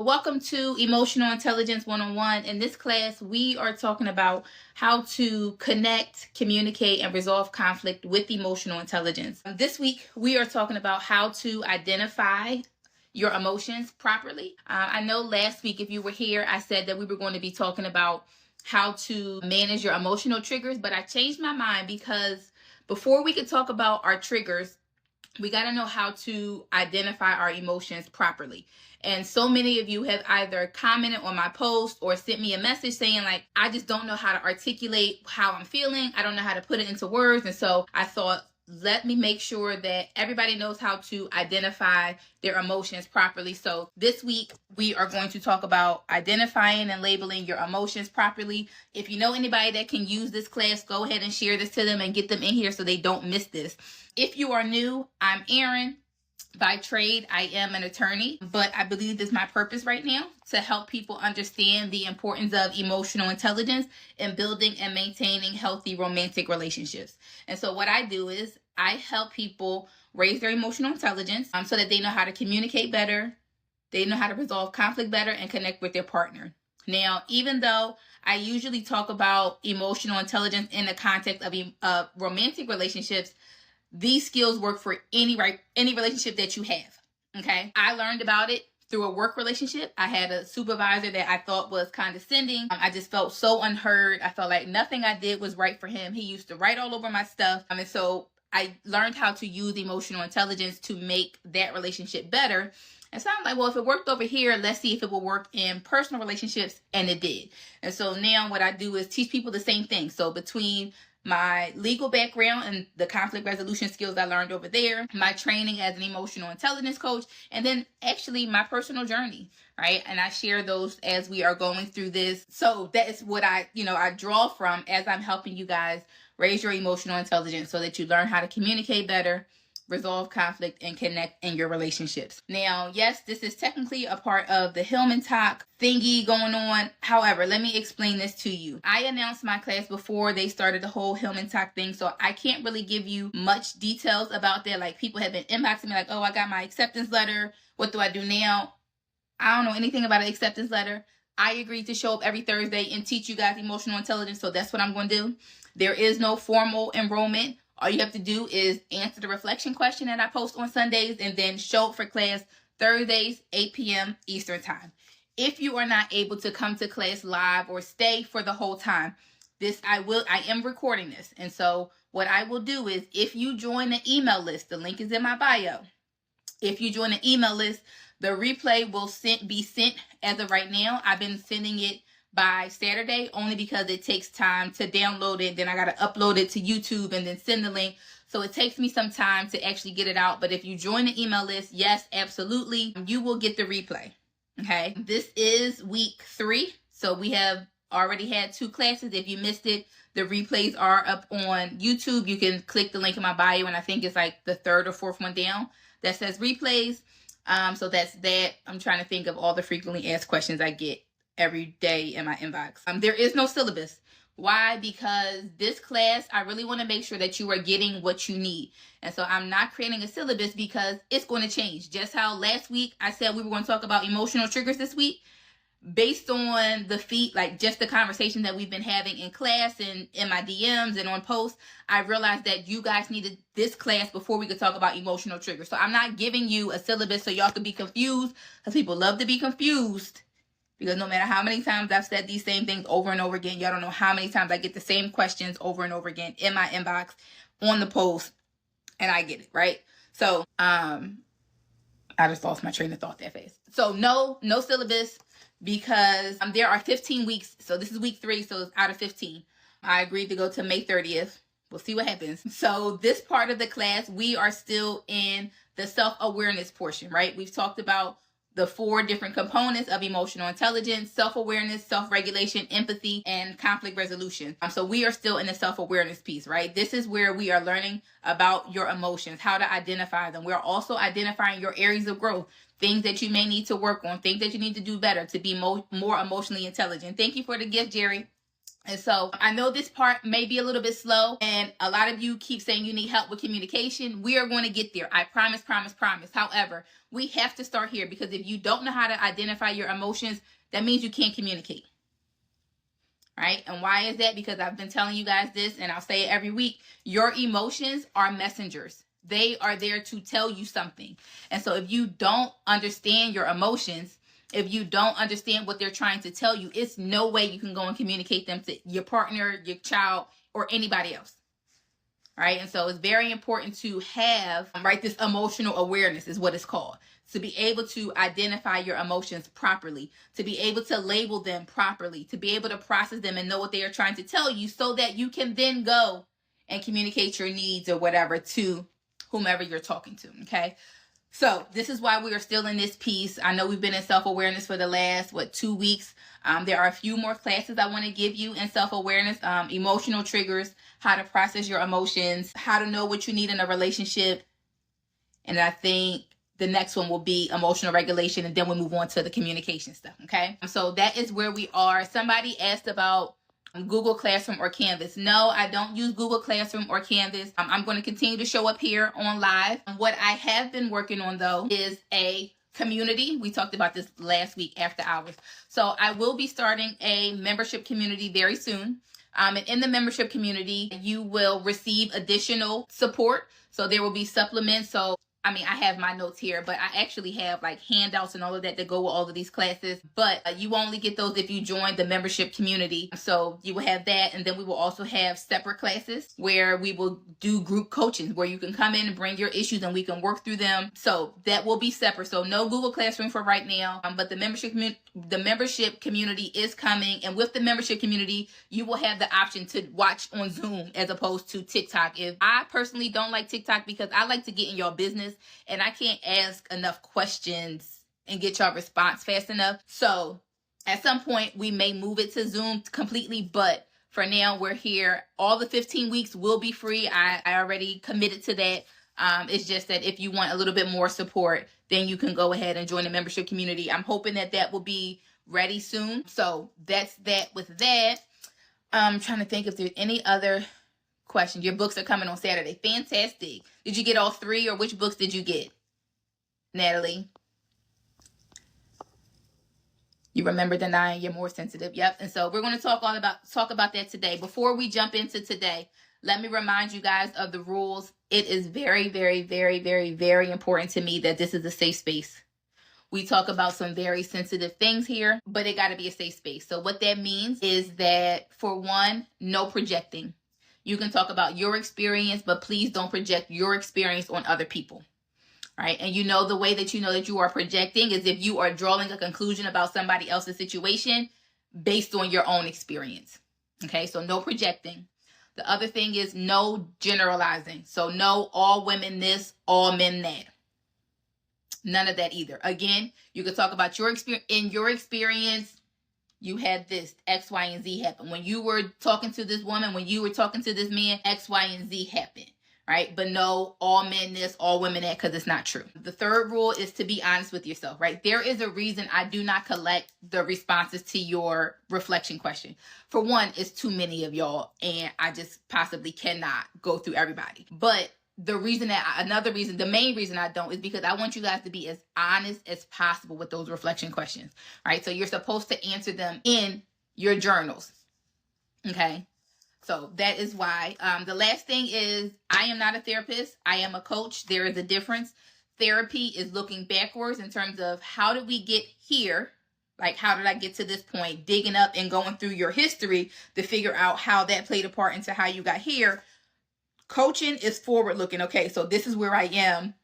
Welcome to Emotional Intelligence 101. In this class, we are talking about how to connect, communicate, and resolve conflict with emotional intelligence. This week, we are talking about how to identify your emotions properly. I know last week, if you were here, I said that we were going to be talking about how to manage your emotional triggers, but I changed my mind because before we could talk about our triggers, we got to know how to identify our emotions properly. And so many of you have either commented on my post or sent me a message saying, like, I just don't know how to articulate how I'm feeling. I don't know how to put it into words. And so I thought, let me make sure that everybody knows how to identify their emotions properly. So this week, we are going to talk about identifying and labeling your emotions properly. If you know anybody that can use this class, go ahead and share this to them and get them in here so they don't miss this. If you are new, I'm Erin. By trade, I am an attorney, but I believe this is my purpose right now to help people understand the importance of emotional intelligence in building and maintaining healthy romantic relationships. And so what I do is I help people raise their emotional intelligence so that they know how to communicate better, they know how to resolve conflict better, and connect with their partner. Now, even though I usually talk about emotional intelligence in the context of romantic relationships, these skills work for any relationship that you have. Okay. I learned about it through a work relationship. I had a supervisor that I thought was condescending. I just felt so unheard. I felt like nothing I did was right for him. He used to write all over my stuff. And so I learned how to use emotional intelligence to make that relationship better. And so I'm like, well, if it worked over here, let's see if it will work in personal relationships. And it did. And so now what I do is teach people the same thing. So between my legal background and the conflict resolution skills I learned over there, my training as an emotional intelligence coach, and then actually my personal journey, right? And I share those as we are going through this. So that is what I draw from as I'm helping you guys raise your emotional intelligence so that you learn how to communicate better, resolve conflict, and connect in your relationships. Now, yes, this is technically a part of the Hillman Talk thingy going on. However, let me explain this to you. I announced my class before they started the whole Hillman Talk thing, so I can't really give you much details about that. Like, people have been inboxing me like, oh, I got my acceptance letter. What do I do now? I don't know anything about an acceptance letter. I agreed to show up every Thursday and teach you guys emotional intelligence, so that's what I'm going to do. There is no formal enrollment. All you have to do is answer the reflection question that I post on Sundays and then show up for class Thursdays, 8 p.m. Eastern Time. If you are not able to come to class live or stay for the whole time, I am recording this. And so what I will do is, if you join the email list, the link is in my bio. If you join the email list, the replay will be sent as of right now. I've been sending it by Saturday only because it takes time to download it. Then I got to upload it to YouTube and then send the link. So it takes me some time to actually get it out. But if you join the email list, yes, absolutely, you will get the replay. Okay. This is week 3. So we have already had 2 classes. If you missed it, the replays are up on YouTube. You can click the link in my bio, and I think it's like the 3rd or 4th one down that says replays. So that's that. I'm trying to think of all the frequently asked questions I get every day in my inbox. There is no syllabus. Why? Because this class, I really want to make sure that you are getting what you need. And so I'm not creating a syllabus because it's going to change. Just how last week I said we were going to talk about emotional triggers this week, based on just the conversation that we've been having in class and in my DMs and on posts, I realized that you guys needed this class before we could talk about emotional triggers. So I'm not giving you a syllabus so y'all could be confused, because people love to be confused. Because no matter how many times I've said these same things over and over again, y'all don't know how many times I get the same questions over and over again in my inbox, on the post, and I get it, right? So I just lost my train of thought that fast. So no syllabus, because there are 15 weeks. So this is week 3, so it's out of 15. I agreed to go to May 30th. We'll see what happens. So this part of the class, we are still in the self-awareness portion, right? We've talked about the 4 different components of emotional intelligence: self-awareness, self-regulation, empathy, and conflict resolution. So we are still in the self-awareness piece, right? This is where we are learning about your emotions, how to identify them. We're also identifying your areas of growth, things that you may need to work on, things that you need to do better to be more emotionally intelligent. Thank you for the gift, Jerry. And so I know this part may be a little bit slow, and a lot of you keep saying you need help with communication. We are going to get there. I promise, promise, promise. However, we have to start here, because if you don't know how to identify your emotions, that means you can't communicate. Right? And why is that? Because I've been telling you guys this, and I'll say it every week. Your emotions are messengers. They are there to tell you something. And so if you don't understand your emotions, if you don't understand what they're trying to tell you, it's no way you can go and communicate them to your partner, your child, or anybody else. Right? And so it's very important to have, right, this emotional awareness is what it's called. To be able to identify your emotions properly, to be able to label them properly, to be able to process them and know what they are trying to tell you, so that you can then go and communicate your needs or whatever to whomever you're talking to. Okay. So this is why we are still in this piece. I know we've been in self-awareness for the last, 2 weeks. There are a few more classes I want to give you in self-awareness, emotional triggers, how to process your emotions, how to know what you need in a relationship. And I think the next one will be emotional regulation, and then we'll move on to the communication stuff. Okay. So that is where we are. Somebody asked about Google Classroom or Canvas. No, I don't use Google Classroom or Canvas. I'm going to continue to show up here on live. What I have been working on, though, is a community. We talked about this last week after hours. So I will be starting a membership community very soon. And in the membership community, you will receive additional support. So there will be supplements. So I have my notes here, but I actually have like handouts and all of that go with all of these classes. But you only get those if you join the membership community. So you will have that. And then we will also have separate classes where we will do group coaching, where you can come in and bring your issues and we can work through them. So that will be separate. So no Google Classroom for right now. But the membership community is coming. And with the membership community, you will have the option to watch on Zoom as opposed to TikTok. If I personally don't like TikTok, because I like to get in your business, and I can't ask enough questions and get your response fast enough. So at some point we may move it to Zoom completely, but for now we're here. All the 15 weeks will be free. I already committed to that. It's just that if you want a little bit more support, then you can go ahead and join the membership community. I'm hoping that will be ready soon. So that's that with that. I'm trying to think if there's any other question. Your books are coming on Saturday. Fantastic. Did you get all 3, or which books did you get, Natalie? You remember denying, you're more sensitive. Yep. And so we're going to talk about that today. Before we jump into today, let me remind you guys of the rules. It is very, very, very, very, very important to me that this is a safe space. We talk about some very sensitive things here, but it got to be a safe space. So what that means is that, for one, no projecting. You can talk about your experience, but please don't project your experience on other people. Right? And the way that you know that you are projecting is if you are drawing a conclusion about somebody else's situation based on your own experience. Okay, so no projecting. The other thing is no generalizing. So no all women this, all men that. None of that either. Again, you can talk about your experience. In your experience, you had this X, Y, and Z happen. When you were talking to this woman, when you were talking to this man, X, Y, and Z happened, right? But no, all men this, all women that, because it's not true. The third rule is to be honest with yourself, right? There is a reason I do not collect the responses to your reflection question. For one, it's too many of y'all, and I just possibly cannot go through everybody. But the main reason I don't is because I want you guys to be as honest as possible with those reflection questions, right? So you're supposed to answer them in your journals, okay? So that is why. The last thing is, I am not a therapist. I am a coach. There is a difference. Therapy is looking backwards in terms of how did we get here? Like, how did I get to this point? Digging up and going through your history to figure out how that played a part into how you got here. Coaching is forward looking. Okay, so this is where I am.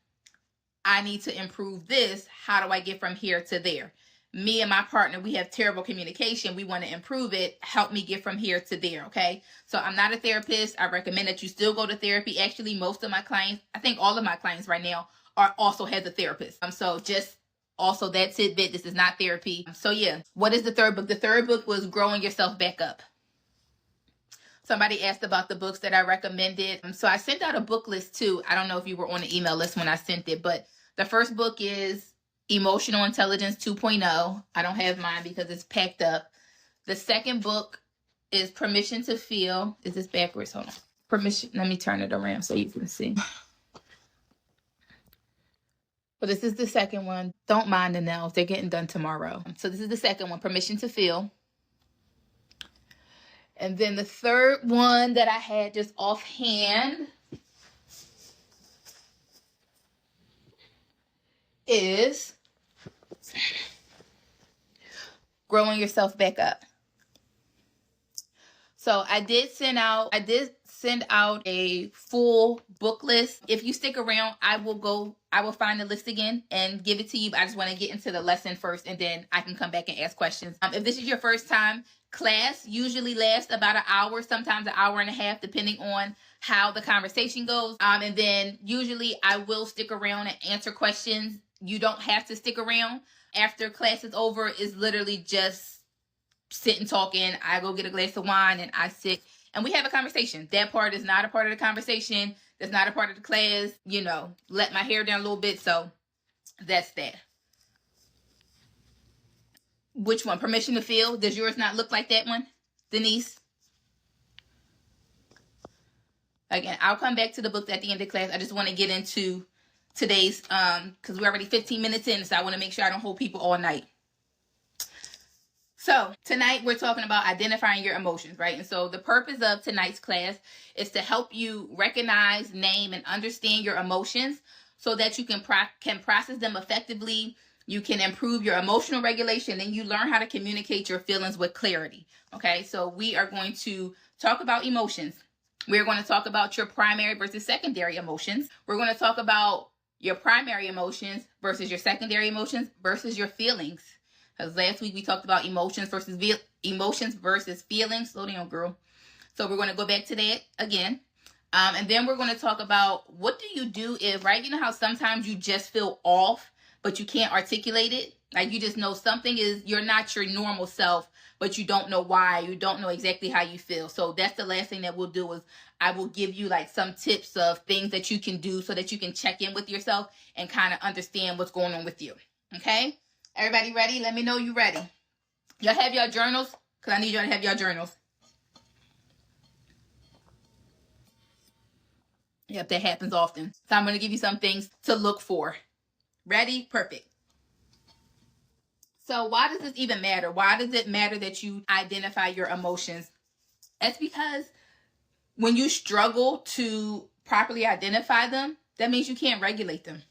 I need to improve this. How do I get from here to there? Me and my partner, we have terrible communication. We want to improve it. Help me get from here to there, okay? So I'm not a therapist. I recommend that you still go to therapy. Actually, most of my clients, I think all of my clients right now, are also has a therapist. So just also that tidbit, this is not therapy. So yeah, what is the third book? The third book was Growing Yourself Back Up. Somebody asked about the books that I recommended. So I sent out a book list too. I don't know if you were on the email list when I sent it, but the first book is Emotional Intelligence 2.0. I don't have mine because it's packed up. The second book is permission to feel. Is this backwards? Hold on. Permission. Let me turn it around so you can see. But this is the second one. Don't mind the nails. They're getting done tomorrow. So this is the second one. Permission to feel. And then the third one that I had just offhand is growing yourself back up. So I did send out a full book list. If you stick around, I will find the list again and give it to you. But I just want to get into the lesson first, and then I can come back and ask questions. If this is your first time, class usually lasts about an hour, sometimes an hour and a half, depending on how the conversation goes. And then usually I will stick around and answer questions. You don't have to stick around. After class is over, it's literally just sitting talking. I go get a glass of wine and I sit and we have a conversation. That part is not a part of the conversation. That's not a part of the class. You know, let my hair down a little bit. So that's that. Which one? Permission to feel. Does yours not look like that one, Denise? Again, I'll come back to the book at the end of class. I just want to get into today's, because we're already 15 minutes in, so I want to make sure I don't hold people all night. So tonight we're talking about identifying your emotions, right? And so the purpose of tonight's class is to help you recognize, name, and understand your emotions so that you can process them effectively. You can improve your emotional regulation, and you learn how to communicate your feelings with clarity. Okay, so we are going to talk about emotions. We're going to talk about your primary versus secondary emotions. We're going to talk about your primary emotions versus your secondary emotions versus your feelings. Because last week we talked about emotions versus feelings. Slow down, girl. So we're going to go back to that again. And then we're going to talk about what do you do if, right? You know how sometimes you just feel off, but you can't articulate it? Like you just know something is, you're not your normal self, but you don't know why. You don't know exactly how you feel. So that's the last thing that we'll do is I will give you like some tips of things that you can do so that you can check in with yourself and kind of understand what's going on with you. Okay? Everybody ready? Let me know you ready. Y'all have your journals? Because I need y'all to have your journals. Yep, that happens often. So I'm going to give you some things to look for. Ready? Perfect. So why does this even matter? Why does it matter that you identify your emotions? That's because when you struggle to properly identify them, that means you can't regulate them.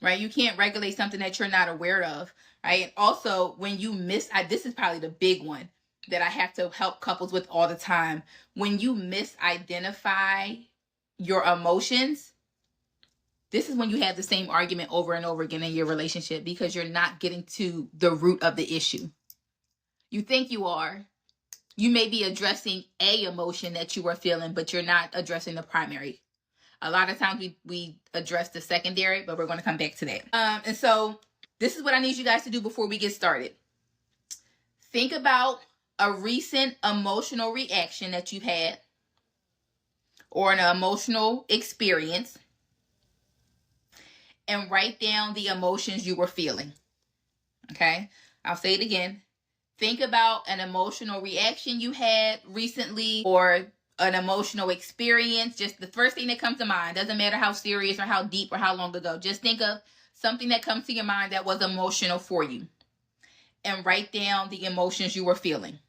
Right? You can't regulate something that you're not aware of, right? And also when you this is probably the big one that I have to help couples with all the time. When you misidentify your emotions, this is when you have the same argument over and over again in your relationship because you're not getting to the root of the issue. You think you are. You may be addressing a emotion that you are feeling, but you're not addressing the primary. A lot of times we address the secondary, but we're going to come back to that. And so this is what I need you guys to do before we get started. Think about a recent emotional reaction that you've had or an emotional experience and write down the emotions you were feeling. Okay? I'll say it again. Think about an emotional reaction you had recently or an emotional experience, just the first thing that comes to mind. Doesn't matter how serious or how deep or how long ago. Just think of something that comes to your mind that was emotional for you. And write down the emotions you were feeling.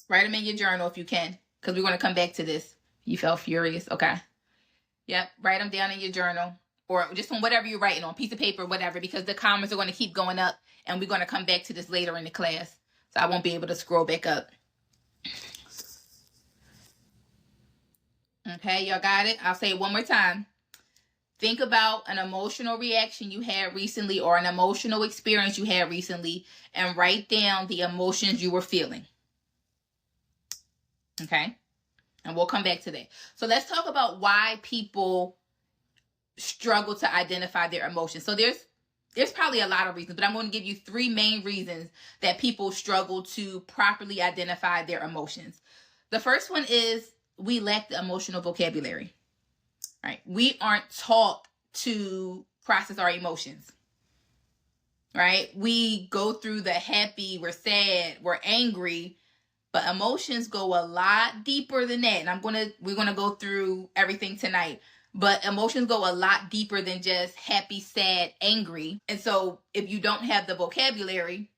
Write them in your journal if you can, because we're going to come back to this. You felt furious. Okay. Yep. Write them down in your journal or just on whatever you're writing on, piece of paper, whatever, because the comments are going to keep going up and we're going to come back to this later in the class. So I won't be able to scroll back up. Okay, y'all got it? I'll say it one more time. Think about an emotional reaction you had recently or an emotional experience you had recently and write down the emotions you were feeling. Okay? And we'll come back to that. So let's talk about why people struggle to identify their emotions. So there's probably a lot of reasons, but I'm going to give you 3 main reasons that people struggle to properly identify their emotions. The first one is we lack the emotional vocabulary, right? We aren't taught to process our emotions. right? We go through the happy, we're sad, we're angry, but emotions go a lot deeper than that. And we're gonna go through everything tonight. But emotions go a lot deeper than just happy, sad, angry. And so if you don't have the vocabulary,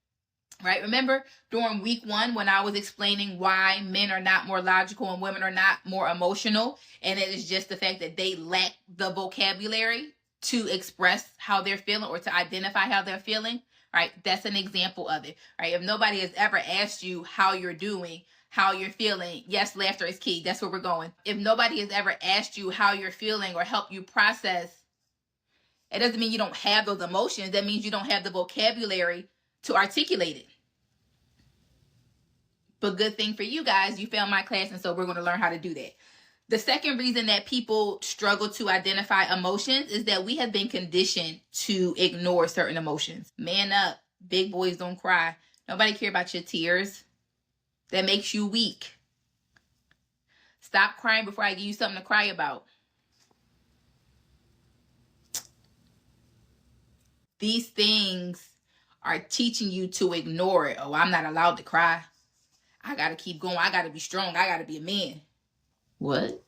right? Remember during week 1 when I was explaining why men are not more logical and women are not more emotional, and it is just the fact that they lack the vocabulary to express how they're feeling or to identify how they're feeling, right? That's an example of it, right? If nobody has ever asked you how you're doing, how you're feeling, yes, laughter is key. That's where we're going. If nobody has ever asked you how you're feeling or helped you process, it doesn't mean you don't have those emotions. That means you don't have the vocabulary to articulate it. But good thing for you guys, you found my class, and so we're going to learn how to do that. The second reason that people struggle to identify emotions is that we have been conditioned to ignore certain emotions. Man up. Big boys don't cry. Nobody care about your tears. That makes you weak. Stop crying before I give you something to cry about. These things are teaching you to ignore it. Oh, I'm not allowed to cry. I got to keep going. I got to be strong. I got to be a man. What?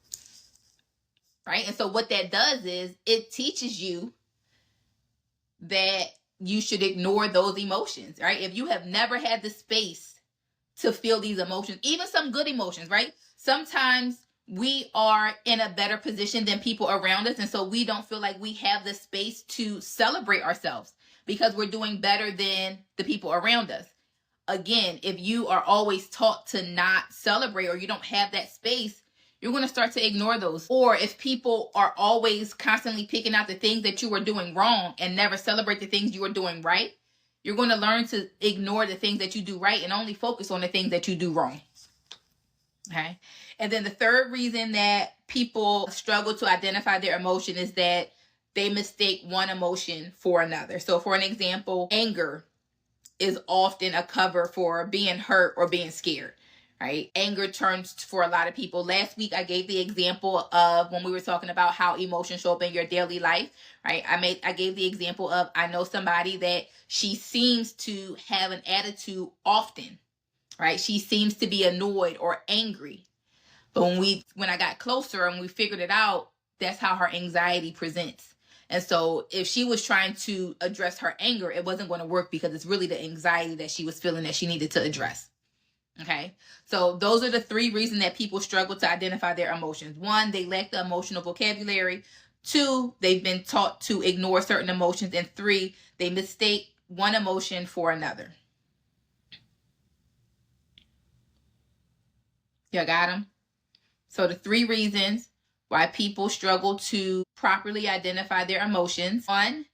Right? And so what that does is it teaches you that you should ignore those emotions, right? If you have never had the space to feel these emotions, even some good emotions, right? Sometimes we are in a better position than people around us, and so we don't feel like we have the space to celebrate ourselves because we're doing better than the people around us. Again, if you are always taught to not celebrate or you don't have that space, you're going to start to ignore those. Or if people are always constantly picking out the things that you are doing wrong and never celebrate the things you are doing right, you're going to learn to ignore the things that you do right and only focus on the things that you do wrong. Okay. And then the third reason that people struggle to identify their emotion is that they mistake one emotion for another. So for an example, anger is often a cover for being hurt or being scared, right? Anger turns for a lot of people. Last week, I gave the example of when we were talking about how emotions show up in your daily life, right? I gave the example of, I know somebody that she seems to have an attitude often, right? She seems to be annoyed or angry. But when I got closer and we figured it out, that's how her anxiety presents. And so if she was trying to address her anger, it wasn't going to work because it's really the anxiety that she was feeling that she needed to address. Okay. So those are the 3 reasons that people struggle to identify their emotions. 1, they lack the emotional vocabulary. 2, they've been taught to ignore certain emotions. And 3, they mistake one emotion for another. You got them? So the 3 reasons why people struggle to properly identify their emotions. 1,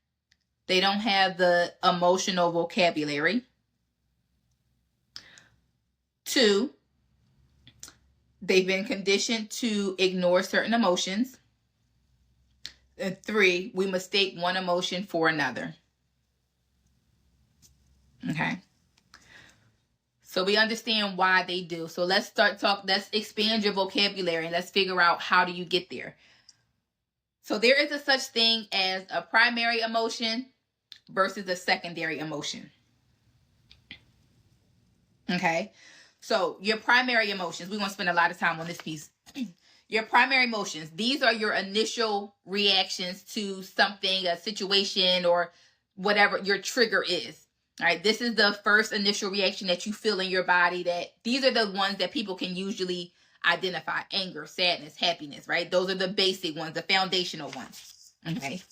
they don't have the emotional vocabulary. 2, they've been conditioned to ignore certain emotions. And 3, we mistake one emotion for another. Okay. So we understand why they do. So let's expand your vocabulary and let's figure out how do you get there. So there is a such thing as a primary emotion versus a secondary emotion. Okay. So your primary emotions, we're going to spend a lot of time on this piece. Your primary emotions, these are your initial reactions to something, a situation, or whatever your trigger is. All right, this is the first initial reaction that you feel in your body. That these are the ones that people can usually identify: anger, sadness, happiness, right? Those are the basic ones, the foundational ones. Okay.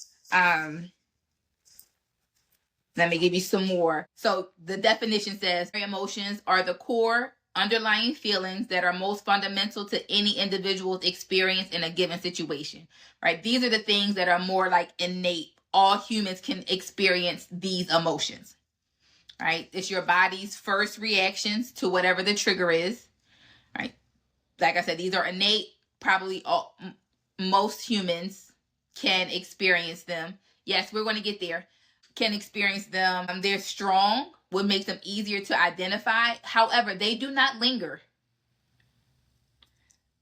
Let me give you some more. So the definition says emotions are the core underlying feelings that are most fundamental to any individual's experience in a given situation, right? These are the things that are more like innate. All humans can experience these emotions, right? It's your body's first reactions to whatever the trigger is, right? Like I said, these are innate. Probably most humans can experience them. Yes, we're going to get there. Can experience them. They're strong, what makes them easier to identify. However, they do not linger.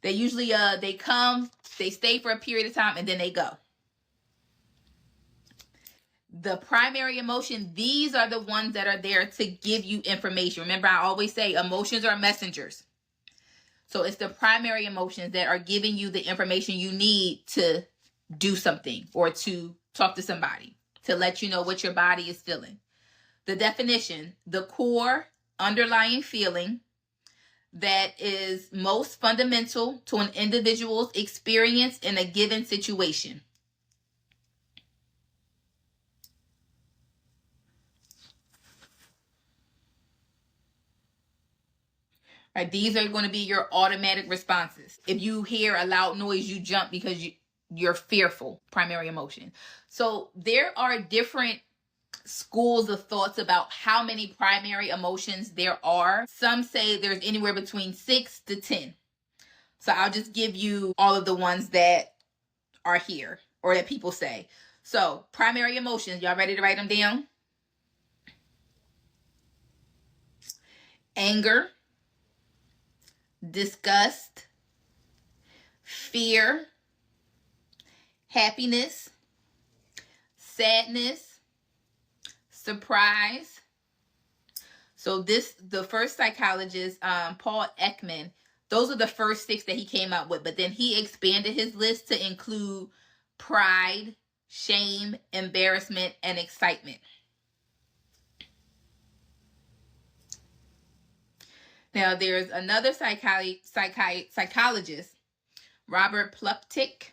They usually they come, they stay for a period of time, and then they go. The primary emotion, these are the ones that are there to give you information. Remember, I always say emotions are messengers. So it's the primary emotions that are giving you the information you need to do something or to talk to somebody, to let you know what your body is feeling. The definition, the core underlying feeling that is most fundamental to an individual's experience in a given situation. Right, these are going to be your automatic responses. If you hear a loud noise, you jump because you're fearful, primary emotion. So there are different schools of thoughts about how many primary emotions there are. Some say there's anywhere between 6 to 10. So I'll just give you all of the ones that are here or that people say. So primary emotions, y'all ready to write them down? Anger, disgust, fear, happiness, sadness, surprise. So the first psychologist, Paul Ekman, those are the first 6 that he came up with, but then he expanded his list to include pride, shame, embarrassment, and excitement. Now, there's another psychologist, Robert Plutchik.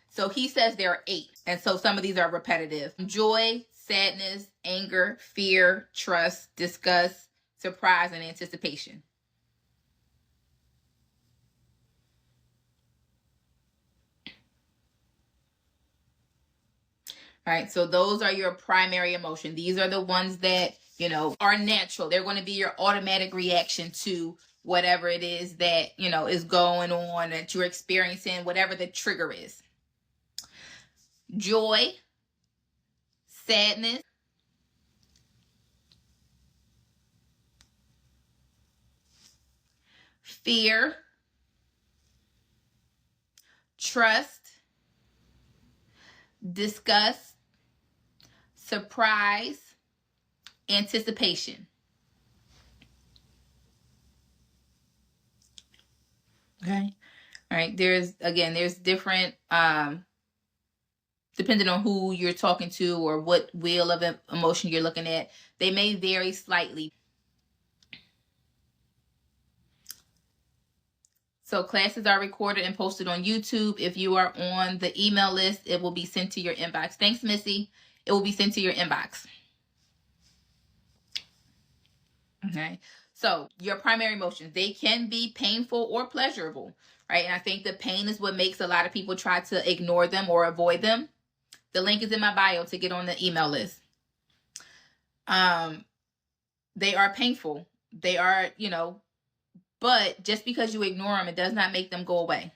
So he says there are 8. And so some of these are repetitive. Joy, sadness, anger, fear, trust, disgust, surprise, and anticipation. All right, so those are your primary emotion. These are the ones that, are natural. They're going to be your automatic reaction to whatever it is that, is going on, that you're experiencing, whatever the trigger is. Joy, sadness, fear, trust, disgust, surprise, anticipation. Okay. All right. There's different, depending on who you're talking to or what wheel of emotion you're looking at, they may vary slightly. So classes are recorded and posted on YouTube. If you are on the email list, it will be sent to your inbox. Thanks, Missy. It will be sent to your inbox. Okay. So your primary emotions, they can be painful or pleasurable, right? And I think the pain is what makes a lot of people try to ignore them or avoid them. The link is in my bio to get on the email list. They are painful. They are, but just because you ignore them, it does not make them go away.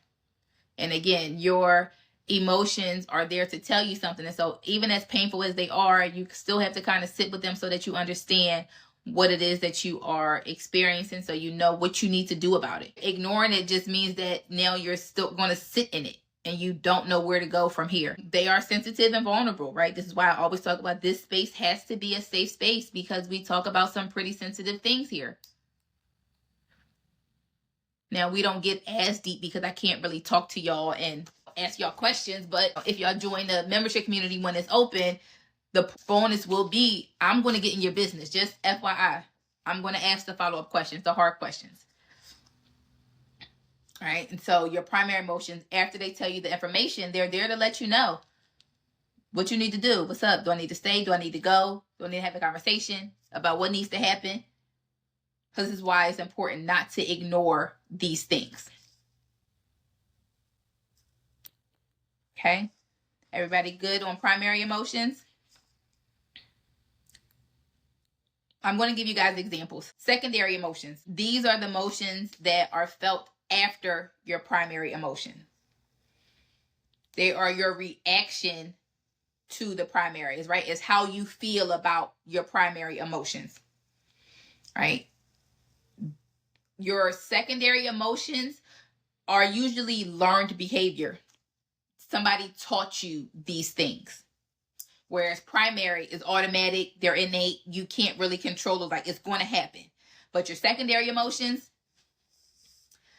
And again, your emotions are there to tell you something. And so even as painful as they are, you still have to kind of sit with them so that you understand what it is that you are experiencing, so you know what you need to do about it. Ignoring it just means that now you're still going to sit in it and you don't know where to go from here. They are sensitive and vulnerable, right? This is why I always talk about this space has to be a safe space, because we talk about some pretty sensitive things here. Now, we don't get as deep because I can't really talk to y'all and ask y'all questions, but if y'all join the membership community when it's open, the bonus will be, I'm going to get in your business. Just FYI, I'm going to ask the follow-up questions, the hard questions. All right. And so your primary emotions, after they tell you the information, they're there to let you know what you need to do. What's up? Do I need to stay? Do I need to go? Do I need to have a conversation about what needs to happen? Because this is why it's important not to ignore these things. Okay. Everybody good on primary emotions? I'm going to give you guys examples. Secondary emotions. These are the emotions that are felt after your primary emotion. They are your reaction to the primaries, right? It's how you feel about your primary emotions, right? Your secondary emotions are usually learned behavior. Somebody taught you these things. Whereas primary is automatic, they're innate, you can't really control it, like it's going to happen. But your secondary emotions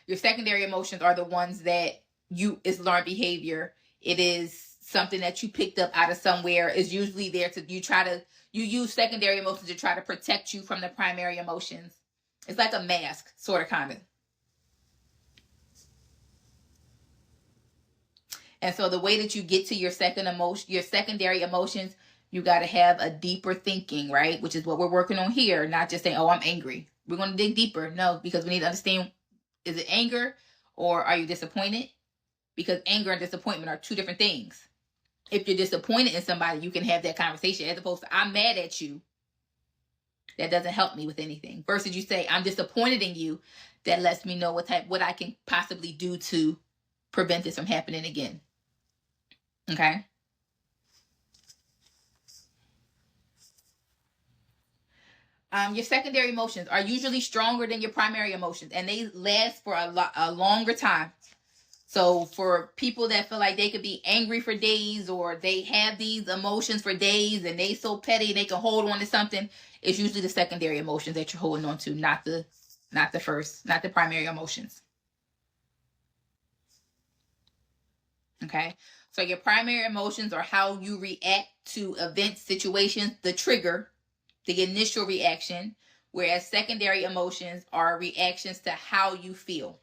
are the ones that it's learned behavior. It is something that you picked up out of somewhere. Is usually there to you use secondary emotions to try to protect you from the primary emotions. It's like a mask, sort of, kind of. And so the way that you get to your secondary emotions, you got to have a deeper thinking, right? Which is what we're working on here. Not just saying, oh, I'm angry. We're going to dig deeper. No, because we need to understand, is it anger or are you disappointed? Because anger and disappointment are two different things. If you're disappointed in somebody, you can have that conversation, as opposed to, I'm mad at you. That doesn't help me with anything. Versus you say, I'm disappointed in you. That lets me know what I can possibly do to prevent this from happening again. Okay? Your secondary emotions are usually stronger than your primary emotions, and they last for a longer time. So for people that feel like they could be angry for days, or they have these emotions for days and they so petty they can hold on to something, it's usually the secondary emotions that you're holding on to, not the primary emotions. Okay? So your primary emotions are how you react to events, situations, the trigger, the initial reaction, whereas secondary emotions are reactions to how you feel.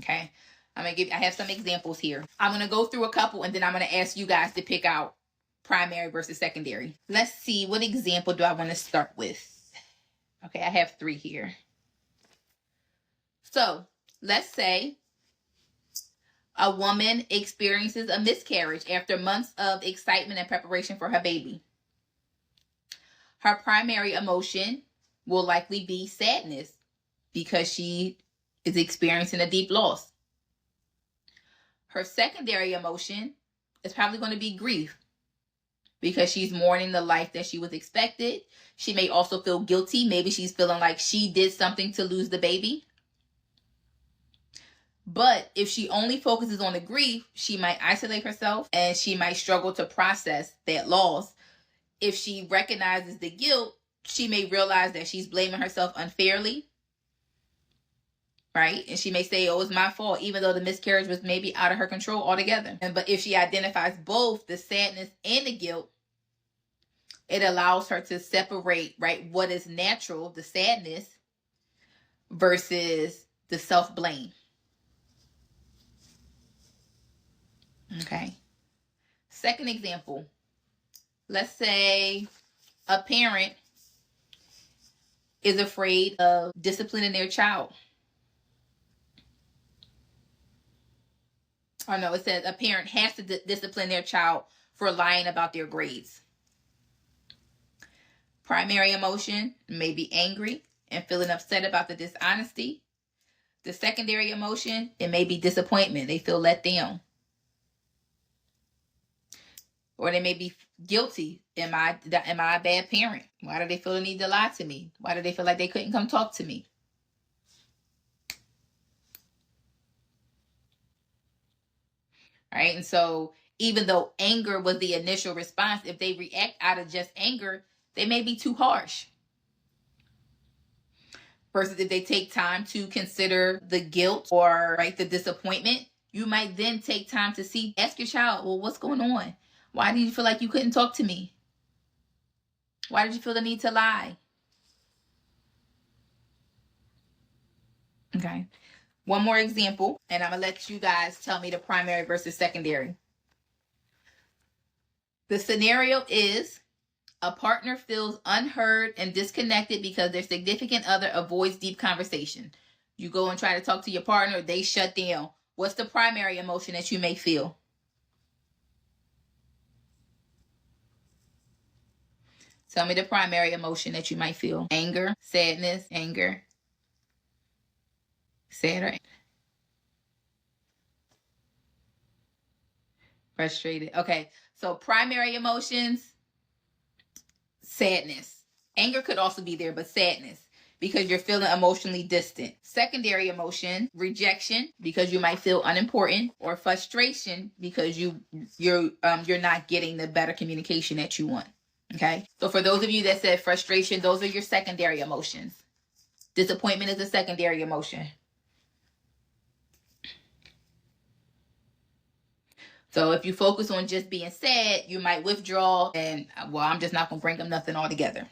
Okay, I have some examples here. I'm going to go through a couple, and then I'm going to ask you guys to pick out primary versus secondary. Let's see, what example do I want to start with? Okay, I have 3 here. So let's say a woman experiences a miscarriage after months of excitement and preparation for her baby. Her primary emotion will likely be sadness because she is experiencing a deep loss. Her secondary emotion is probably going to be grief because she's mourning the life that she was expected. She may also feel guilty. Maybe she's feeling like she did something to lose the baby. But if she only focuses on the grief, she might isolate herself and she might struggle to process that loss. If she recognizes the guilt, she may realize that she's blaming herself unfairly. Right? And she may say, oh, it's my fault, even though the miscarriage was maybe out of her control altogether. But if she identifies both the sadness and the guilt, it allows her to separate, right, what is natural, the sadness, versus the self-blame. Okay. Second example. Let's say a parent is afraid of disciplining their child. Or no, it says a parent has to discipline their child for lying about their grades. Primary emotion may be angry and feeling upset about the dishonesty. The secondary emotion, it may be disappointment. They feel let down. Or they may be guilty. Am I a bad parent? Why do they feel the need to lie to me? Why do they feel like they couldn't come talk to me? Right? And so even though anger was the initial response, if they react out of just anger, they may be too harsh. Versus if they take time to consider the guilt or, right, the disappointment, you might then take time to ask your child, well, what's going on? Why did you feel like you couldn't talk to me? Why did you feel the need to lie? Okay. One more example, and I'm going to let you guys tell me the primary versus secondary. The scenario is a partner feels unheard and disconnected because their significant other avoids deep conversation. You go and try to talk to your partner, they shut down. What's the primary emotion that you may feel? Tell me the primary emotion that you might feel. Anger, sadness, anger, sad, or frustrated. Okay, so primary emotions, sadness. Anger could also be there, but sadness. because you're feeling emotionally distant. Secondary emotion, rejection, because you might feel unimportant, or frustration because you're not getting the better communication that you want. Okay? So for those of you that said frustration, those are your secondary emotions. Disappointment is a secondary emotion. So if you focus on just being sad, you might withdraw and, well, I'm just not going to bring them nothing altogether.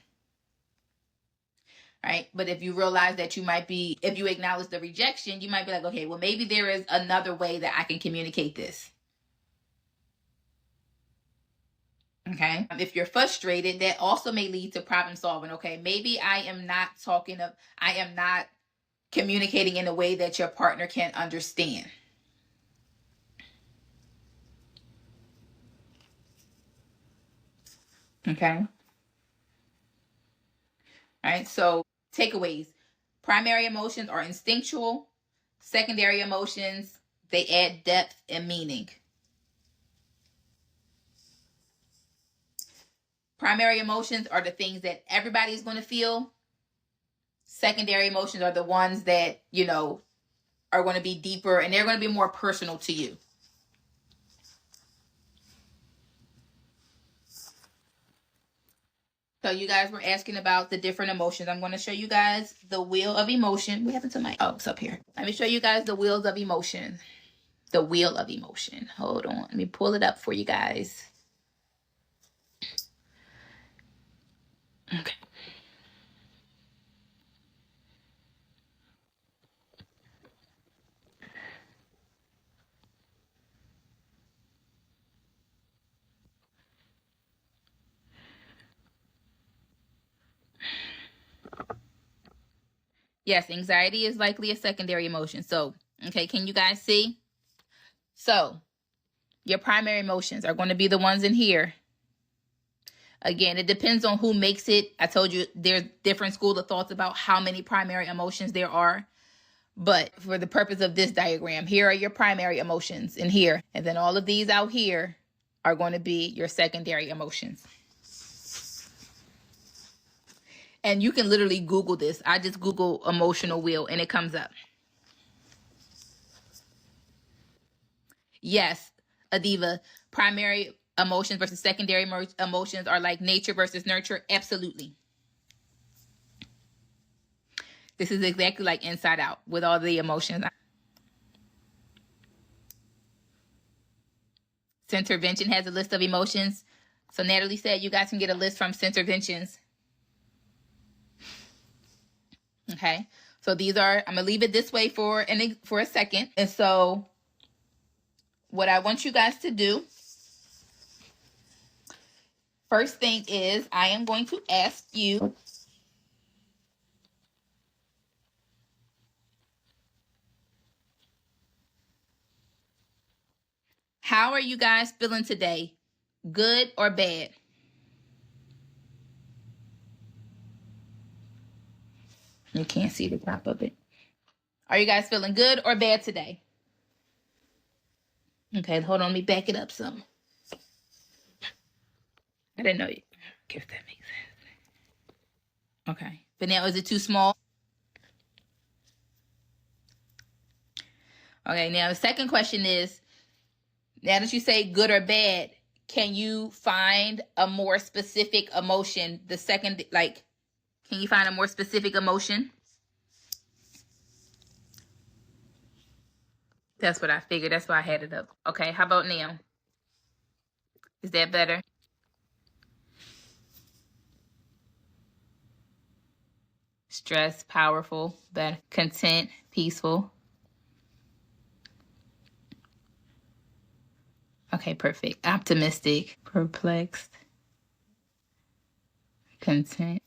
Right? But if you realize that if you acknowledge the rejection, you might be like, okay, well, maybe there is another way that I can communicate this. Okay? If you're frustrated, that also may lead to problem solving. Okay, maybe I am not communicating in a way that your partner can understand. Okay? All right, so takeaways. Primary emotions are instinctual. Secondary emotions, they add depth and meaning. Primary emotions are the things that everybody's going to feel. Secondary emotions are the ones that, are going to be deeper and they're going to be more personal to you. So you guys were asking about the different emotions. I'm going to show you guys the wheel of emotion. What happened to my, it's up here. Let me show you guys the wheels of emotion. The wheel of emotion. Hold on. Let me pull it up for you guys. Okay. Yes, anxiety is likely a secondary emotion. So, okay, can you guys see? So, your primary emotions are going to be the ones in here. Again, it depends on who makes it. I told you there's different schools of thoughts about how many primary emotions there are. But for the purpose of this diagram, here are your primary emotions in here. And then all of these out here are going to be your secondary emotions. And you can literally Google this. I just Google emotional wheel and it comes up. Yes, Adiva, primary emotions versus secondary emotions are like nature versus nurture. Absolutely. This is exactly like Inside Out with all the emotions. Centervention has a list of emotions. So Natalie said you guys can get a list from Centerventions. Okay. So these are, I'm going to leave it this way for a second. And so what I want you guys to do, first thing is I am going to ask you, how are you guys feeling today? Good or bad? You can't see the top of it. Are you guys feeling good or bad today? Okay, hold on. Let me back it up some. I didn't know you. If that makes sense. Okay. But now, is it too small? Okay, now the second question is, now that you say good or bad, can you find a more specific emotion? The second, can you find a more specific emotion? That's what I figured. That's why I had it up. Okay, how about now? Is that better? Stress, powerful, better. Content, peaceful. Okay, perfect. Optimistic, perplexed, content.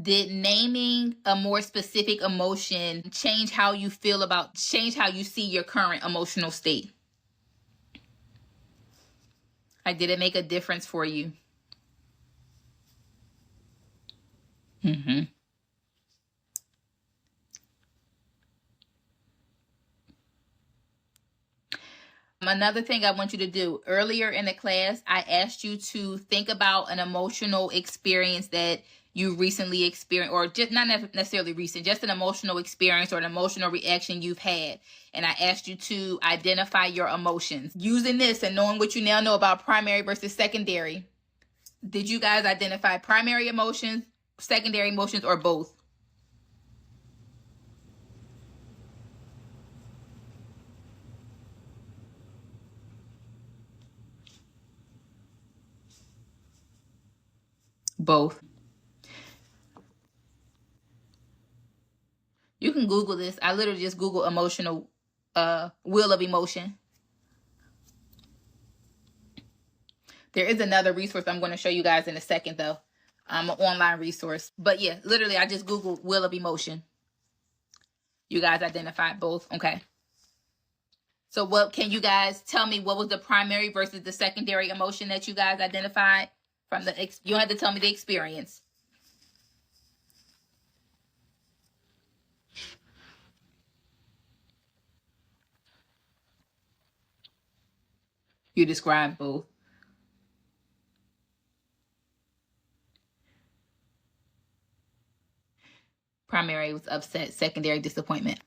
Did naming a more specific emotion change how you see your current emotional state? Did it make a difference for you? Mm-hmm. Another thing I want you to do, earlier in the class, I asked you to think about an emotional experience that you recently experienced, or just not necessarily recent, just an emotional experience or an emotional reaction you've had. And I asked you to identify your emotions. Using this and knowing what you now know about primary versus secondary, did you guys identify primary emotions, secondary emotions, or both? Both. You can Google this. I literally just Google emotional, wheel of emotion. There is another resource I'm going to show you guys in a second, though. An online resource. But yeah, literally, I just Googled wheel of emotion. You guys identified both. Okay. So what can you guys tell me? What was the primary versus the secondary emotion that you guys identified from the? You don't have to tell me the experience. You described both. Primary was upset, secondary disappointment.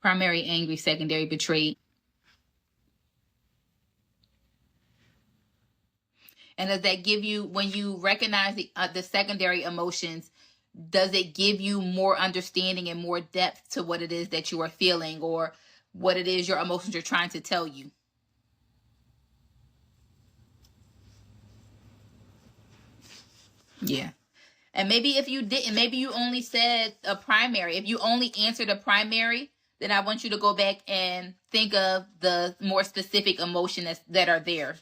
Primary angry, secondary betrayed. And does that give you, when you recognize the secondary emotions, does it give you more understanding and more depth to what it is that you are feeling, or what it is your emotions are trying to tell you? Yeah. And maybe if you didn't, maybe you only said a primary. If you only answered a primary, then I want you to go back and think of the more specific emotions that are there.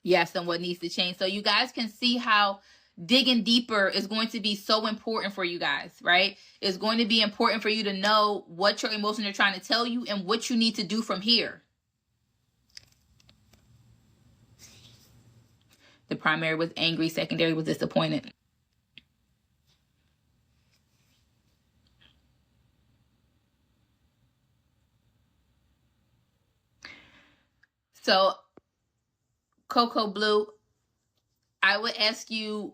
Yes, and what needs to change. So you guys can see how digging deeper is going to be so important for you guys, right? It's going to be important for you to know what your emotions are trying to tell you and what you need to do from here. The primary was angry, secondary was disappointed. So, Coco Blue, I would ask you,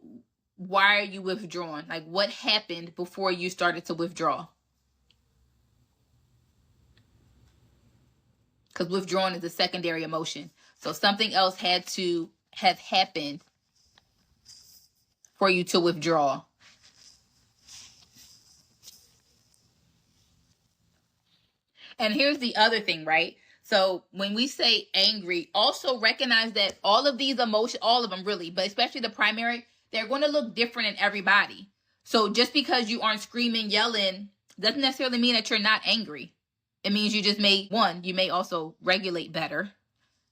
why are you withdrawn? Like, what happened before you started to withdraw? Because withdrawn is a secondary emotion. So something else had to have happened for you to withdraw. And here's the other thing, right? So when we say angry, also recognize that all of these emotions, all of them really, but especially the primary, they're going to look different in everybody. So just because you aren't screaming, yelling, doesn't necessarily mean that you're not angry. It means you just you may also regulate better,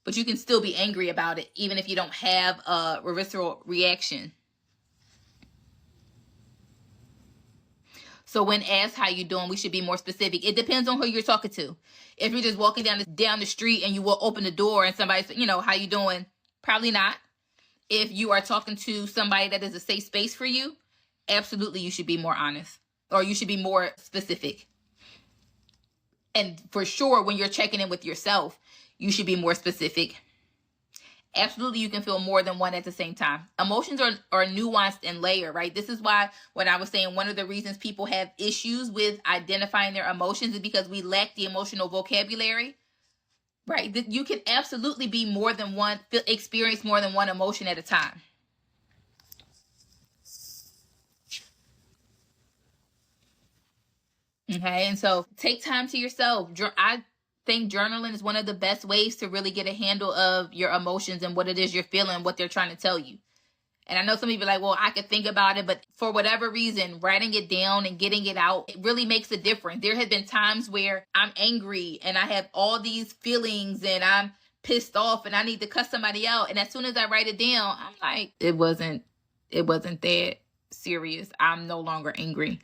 but you can still be angry about it, even if you don't have a visceral reaction. So when asked how you doing, we should be more specific. It depends on who you're talking to. If you're just walking down the street and you will open the door and somebody says, how you doing? Probably not. If you are talking to somebody that is a safe space for you, absolutely you should be more honest, or you should be more specific. And for sure, when you're checking in with yourself, you should be more specific. Absolutely, you can feel more than one at the same time. Emotions are nuanced and layered, right? This is why, when I was saying, one of the reasons people have issues with identifying their emotions is because we lack the emotional vocabulary, right? You can absolutely be more than one, experience more than one emotion at a time. Okay, and so take time to yourself. I think journaling is one of the best ways to really get a handle of your emotions and what it is you're feeling, what they're trying to tell you. And I know some people are like, well, I could think about it, but for whatever reason, writing it down and getting it out, it really makes a difference. There have been times where I'm angry and I have all these feelings and I'm pissed off and I need to cuss somebody out. And as soon as I write it down, I'm like, it wasn't that serious. I'm no longer angry.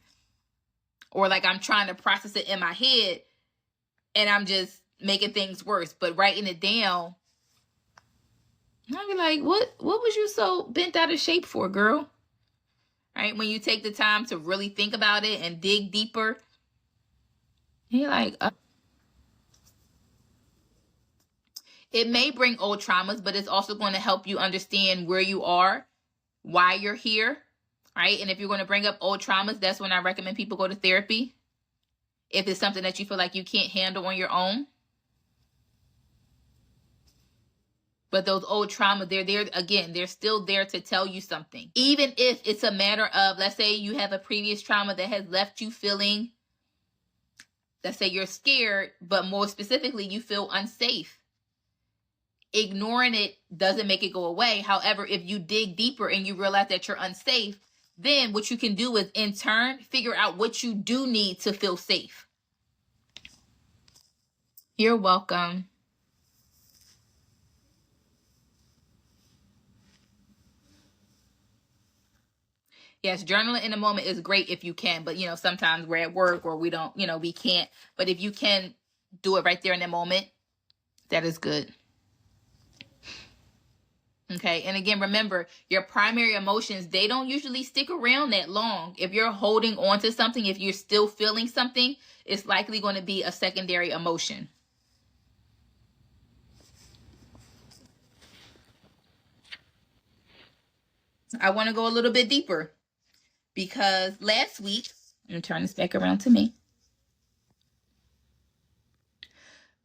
Or like I'm trying to process it in my head and I'm just making things worse. But writing it down, I'll be like, what was you so bent out of shape for, girl? Right? When you take the time to really think about it and dig deeper, you're like, it may bring old traumas, but it's also going to help you understand where you are, why you're here, right? And if you're going to bring up old traumas, that's when I recommend people go to therapy. If it's something that you feel like you can't handle on your own. But those old traumas, they're there again. They're still there to tell you something. Even if it's a matter of, let's say you have a previous trauma that has left you feeling, let's say you're scared, but more specifically, you feel unsafe. Ignoring it doesn't make it go away. However, if you dig deeper and you realize that you're unsafe, then what you can do is in turn figure out what you do need to feel safe. You're welcome. Yes, journaling in the moment is great if you can, but sometimes we're at work or we don't, we can't. But if you can do it right there in the moment, that is good. Okay, and again, remember, your primary emotions, they don't usually stick around that long. If you're holding on to something, if you're still feeling something, it's likely going to be a secondary emotion. I want to go a little bit deeper because last week, let me turn this back around to me.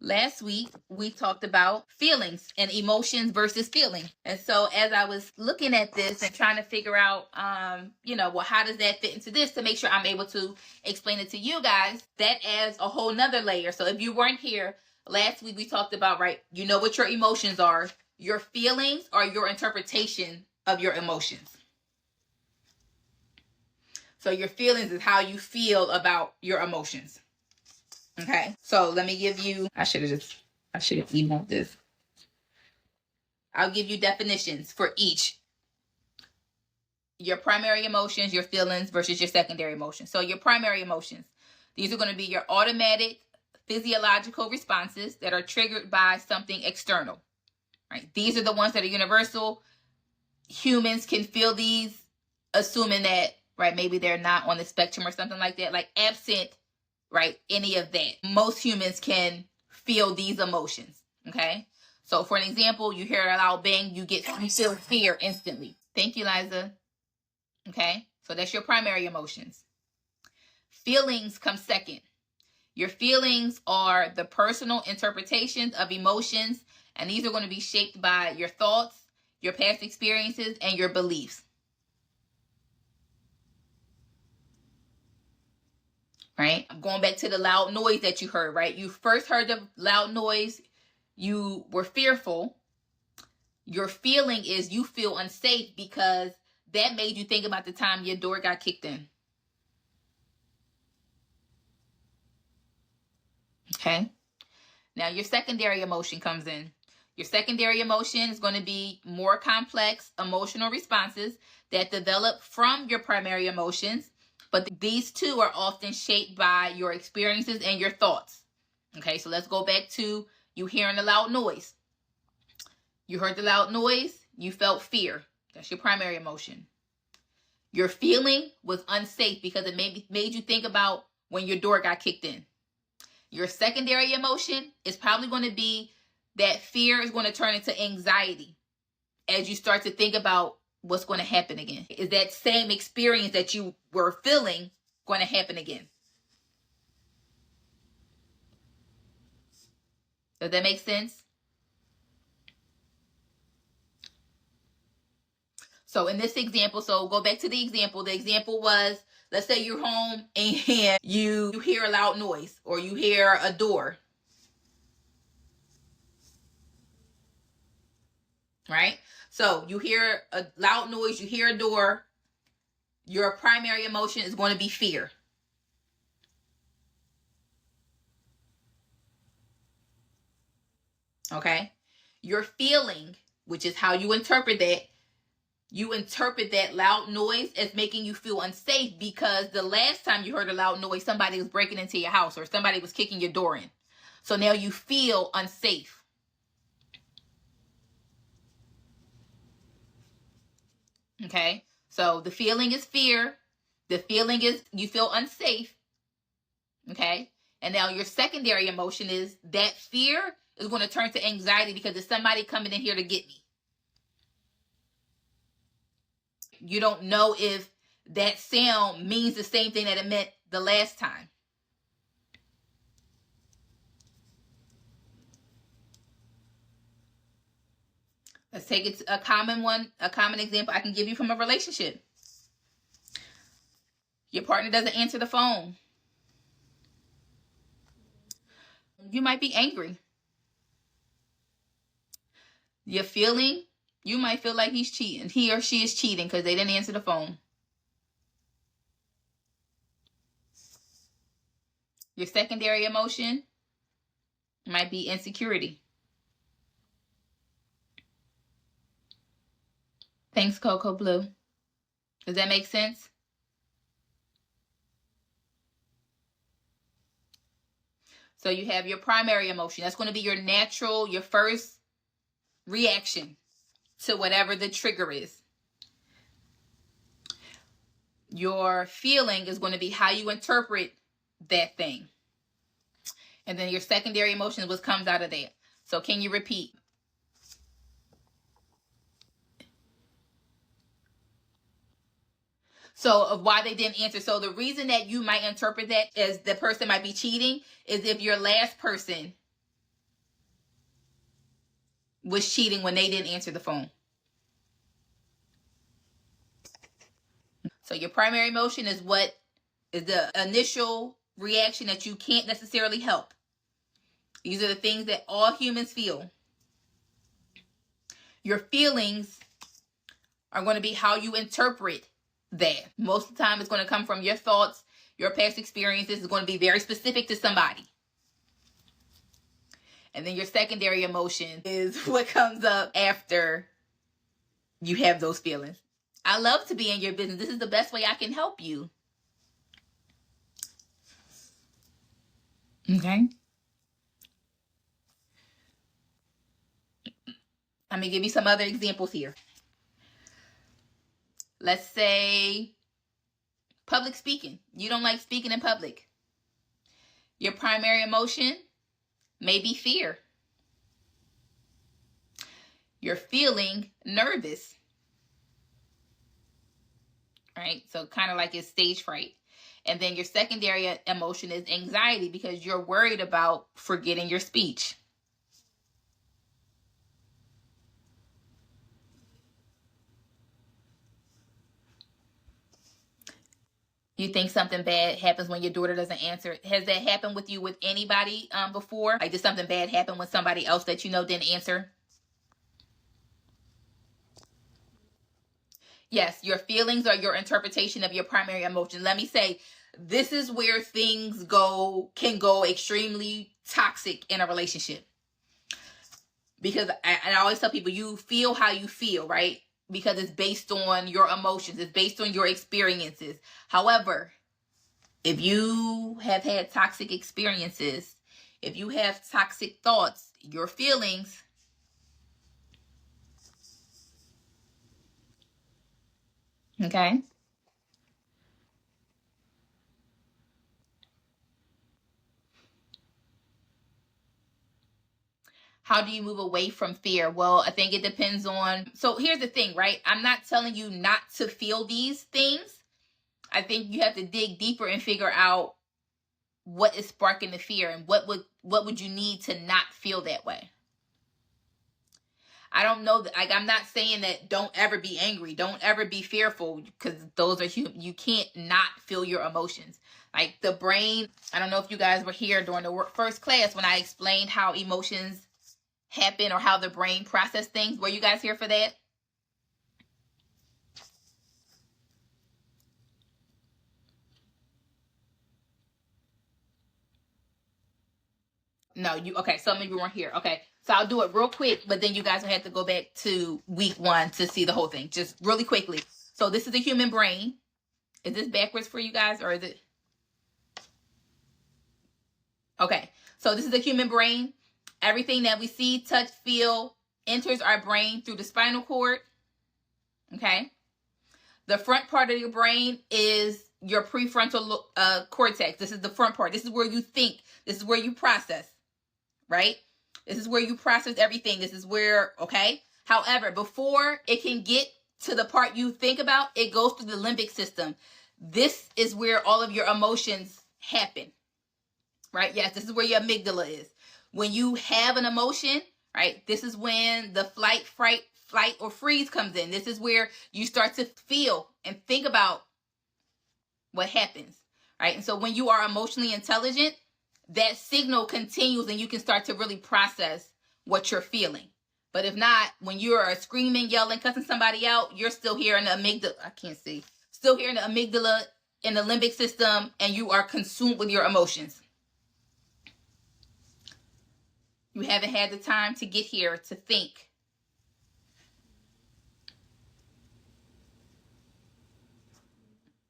Last week, we talked about feelings and emotions versus feeling. And so as I was looking at this and trying to figure out, how does that fit into this to make sure I'm able to explain it to you guys, that adds a whole nother layer. So if you weren't here, last week we talked about, right, you know what your emotions are. Your feelings are your interpretation of your emotions. So your feelings is how you feel about your emotions. Okay, so let me give you, I should have emailed this. I'll give you definitions for each. Your primary emotions, your feelings versus your secondary emotions. So your primary emotions, these are going to be your automatic physiological responses that are triggered by something external. Right? These are the ones that are universal. Humans can feel these, assuming that, right, maybe they're not on the spectrum or something like that, like absent, right, any of that. Most humans can feel these emotions, okay? So for an example, you hear a loud bang, you feel fear instantly. Thank you, Liza. Okay, so that's your primary emotions. Feelings come second. Your feelings are the personal interpretations of emotions, and these are going to be shaped by your thoughts, your past experiences, and your beliefs. Right? I'm going back to the loud noise that you heard, right? You first heard the loud noise. You were fearful. Your feeling is you feel unsafe because that made you think about the time your door got kicked in. Okay? Now your secondary emotion comes in. Your secondary emotion is going to be more complex emotional responses that develop from your primary emotions. But these two are often shaped by your experiences and your thoughts. Okay, so let's go back to you hearing the loud noise. You heard the loud noise, you felt fear. That's your primary emotion. Your feeling was unsafe because it made you think about when your door got kicked in. Your secondary emotion is probably going to be that fear is going to turn into anxiety as you start to think about what's going to happen again. Is that same experience that you were feeling going to happen again? Does that make sense? So in this example, so go back to the example. The example was, let's say you're home and you hear a loud noise or you hear a door. Right? So you hear a loud noise, you hear a door. Your primary emotion is going to be fear. Okay? Your feeling, which is how you interpret that, you interpret that loud noise as making you feel unsafe because the last time you heard a loud noise, somebody was breaking into your house or somebody was kicking your door in. So now you feel unsafe. Okay? So the feeling is fear. The feeling is you feel unsafe. Okay? And now your secondary emotion is that fear is going to turn to anxiety because there's somebody coming in here to get me. You don't know if that sound means the same thing that it meant the last time. Let's take it to a common example I can give you from a relationship. Your partner doesn't answer the phone. You might be angry. You're feeling, you might feel like he's cheating. He or she is cheating because they didn't answer the phone. Your secondary emotion might be insecurity. Thanks, Coco Blue. Does that make sense? So you have your primary emotion. That's going to be your natural, your first reaction to whatever the trigger is. Your feeling is going to be how you interpret that thing. And then your secondary emotion is what comes out of that. So can you repeat? So of why they didn't answer. So the reason that you might interpret that as the person might be cheating is if your last person was cheating when they didn't answer the phone. So your primary emotion is what is the initial reaction that you can't necessarily help. These are the things that all humans feel. Your feelings are going to be how you interpret that. Most of the time it's going to come from your thoughts, your past experiences. Is going to be very specific to somebody. And then your secondary emotion is what comes up after you have those feelings. I love to be in your business. This is the best way I can help you. Okay. Let me give you some other examples here. Let's say public speaking. You don't like speaking in public. Your primary emotion may be fear. You're feeling nervous. Right? So kind of like it's stage fright. And then your secondary emotion is anxiety because you're worried about forgetting your speech. You think something bad happens when your daughter doesn't answer. Has that happened with you with anybody before? Like, did something bad happen with somebody else that you know didn't answer? Yes, your feelings are your interpretation of your primary emotion. Let me say, this is where things can go extremely toxic in a relationship. Because I always tell people, you feel how you feel, right? Because it's based on your emotions. It's based on your experiences. However, if you have had toxic experiences, if you have toxic thoughts, your feelings, okay? How do you move away from fear? Well, I think it depends on... So here's the thing, right? I'm not telling you not to feel these things. I think you have to dig deeper and figure out what is sparking the fear and what would you need to not feel that way. I don't know that, like, I'm not saying that don't ever be angry, don't ever be fearful, because those are you can't not feel your emotions. Like the brain, I don't know if you guys were here during the first class when I explained how emotions happen or how the brain process things. Were you guys here for that? No, okay, some of you weren't here. Okay, so I'll do it real quick, but then you guys will have to go back to week 1 to see the whole thing, just really quickly. So this is the human brain. Is this backwards for you guys, or is it? Okay, so So this is the human brain. Everything that we see, touch, feel, enters our brain through the spinal cord. Okay. The front part of your brain is your prefrontal cortex. This is the front part. This is where you think. This is where you process, right? This is where you process everything. This is where, okay? However, before it can get to the part you think about, it goes through the limbic system. This is where all of your emotions happen, right? Yes, this is where your amygdala is. When you have an emotion, right, this is when the flight, or freeze comes in. This is where you start to feel and think about what happens, right? And so when you are emotionally intelligent, that signal continues and you can start to really process what you're feeling. But if not, when you are screaming, yelling, cussing somebody out, you're still here in the amygdala. I can't see. Still here in the amygdala, in the limbic system, and you are consumed with your emotions. You haven't had the time to get here to think.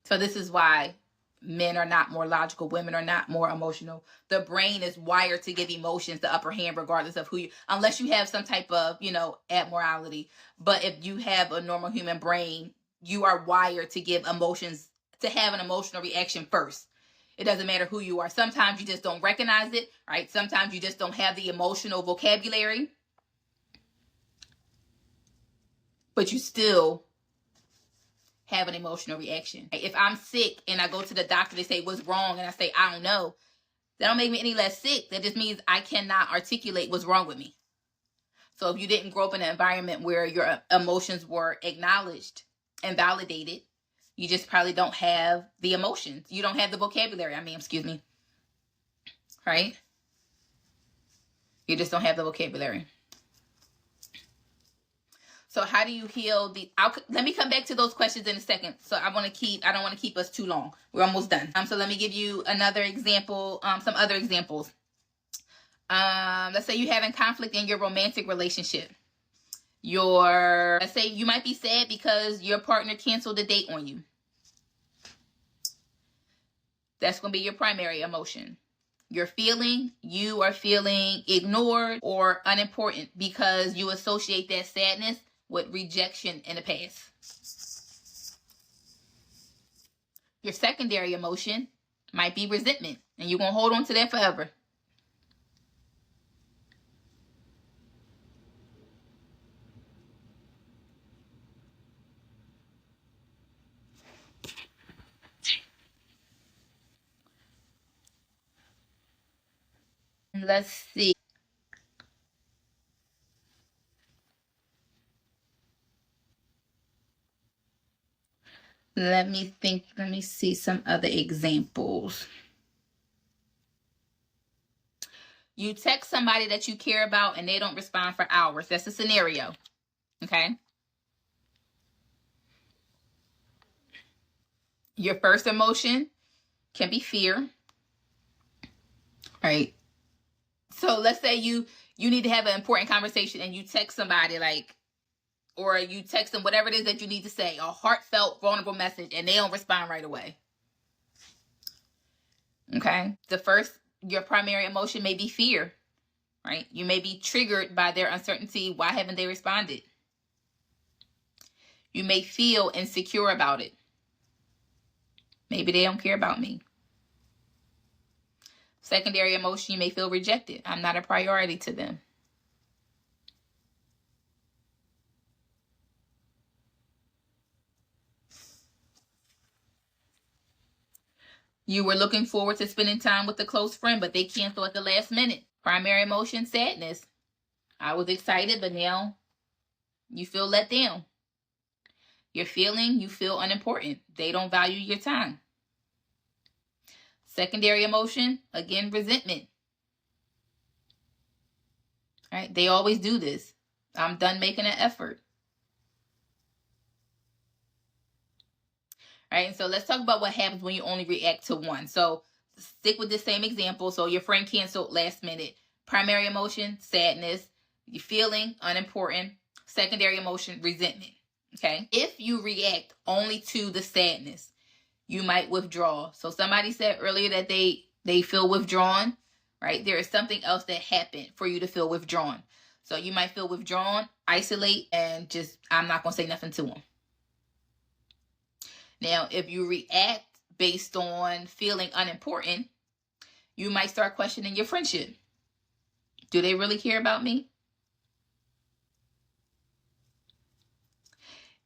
So this is why men are not more logical, women are not more emotional. The brain is wired to give emotions the upper hand regardless of who you, unless you have some type of, abnormality. But if you have a normal human brain, you are wired to give emotions, to have an emotional reaction first. It doesn't matter who you are. Sometimes you just don't recognize it, right? Sometimes you just don't have the emotional vocabulary. But you still have an emotional reaction. If I'm sick and I go to the doctor, they say, what's wrong? And I say, I don't know. That don't make me any less sick. That just means I cannot articulate what's wrong with me. So if you didn't grow up in an environment where your emotions were acknowledged and validated, you just probably don't have the emotions. You don't have the vocabulary. Right? You just don't have the vocabulary. So how do you heal let me come back to those questions in a second. So I don't want to keep us too long. We're almost done. So let me give you another example, some other examples. Let's say you're having conflict in your romantic relationship. Let's say you might be sad because your partner canceled a date on you. That's going to be your primary emotion. You are feeling ignored or unimportant because you associate that sadness with rejection in the past. Your secondary emotion might be resentment, and you're going to hold on to that forever. Let's see. Let me think. Let me see some other examples. You text somebody that you care about and they don't respond for hours. That's a scenario. Okay. Your first emotion can be fear. Right. So let's say you need to have an important conversation and you text somebody or you text them whatever it is that you need to say, a heartfelt, vulnerable message, and they don't respond right away. Okay. Your primary emotion may be fear, right? You may be triggered by their uncertainty. Why haven't they responded? You may feel insecure about it. Maybe they don't care about me. Secondary emotion, you may feel rejected. I'm not a priority to them. You were looking forward to spending time with a close friend, but they canceled at the last minute. Primary emotion, sadness. I was excited, but now you feel let down. You feel unimportant. They don't value your time. Secondary emotion, again, resentment. Right? They always do this. I'm done making an effort. Right? And so let's talk about what happens when you only react to one. So stick with the same example. So your friend canceled last minute. Primary emotion, sadness. You're feeling unimportant. Secondary emotion, resentment. Okay? If you react only to the sadness, you might withdraw. So somebody said earlier that they feel withdrawn. right? There is something else that happened for you to feel withdrawn. So you might feel withdrawn, isolate, and just, I'm not going to say nothing to them. Now, if you react based on feeling unimportant, you might start questioning your friendship. Do they really care about me?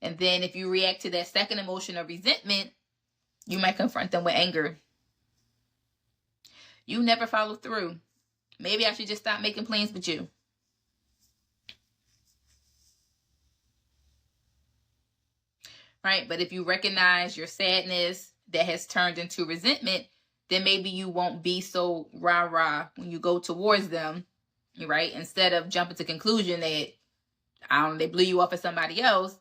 And then if you react to that second emotion of resentment, you might confront them with anger. You never follow through. Maybe I should just stop making plans with you. Right? But if you recognize your sadness that has turned into resentment, then maybe you won't be so rah-rah when you go towards them, right? Instead of jumping to conclusion that, they blew you off as somebody else.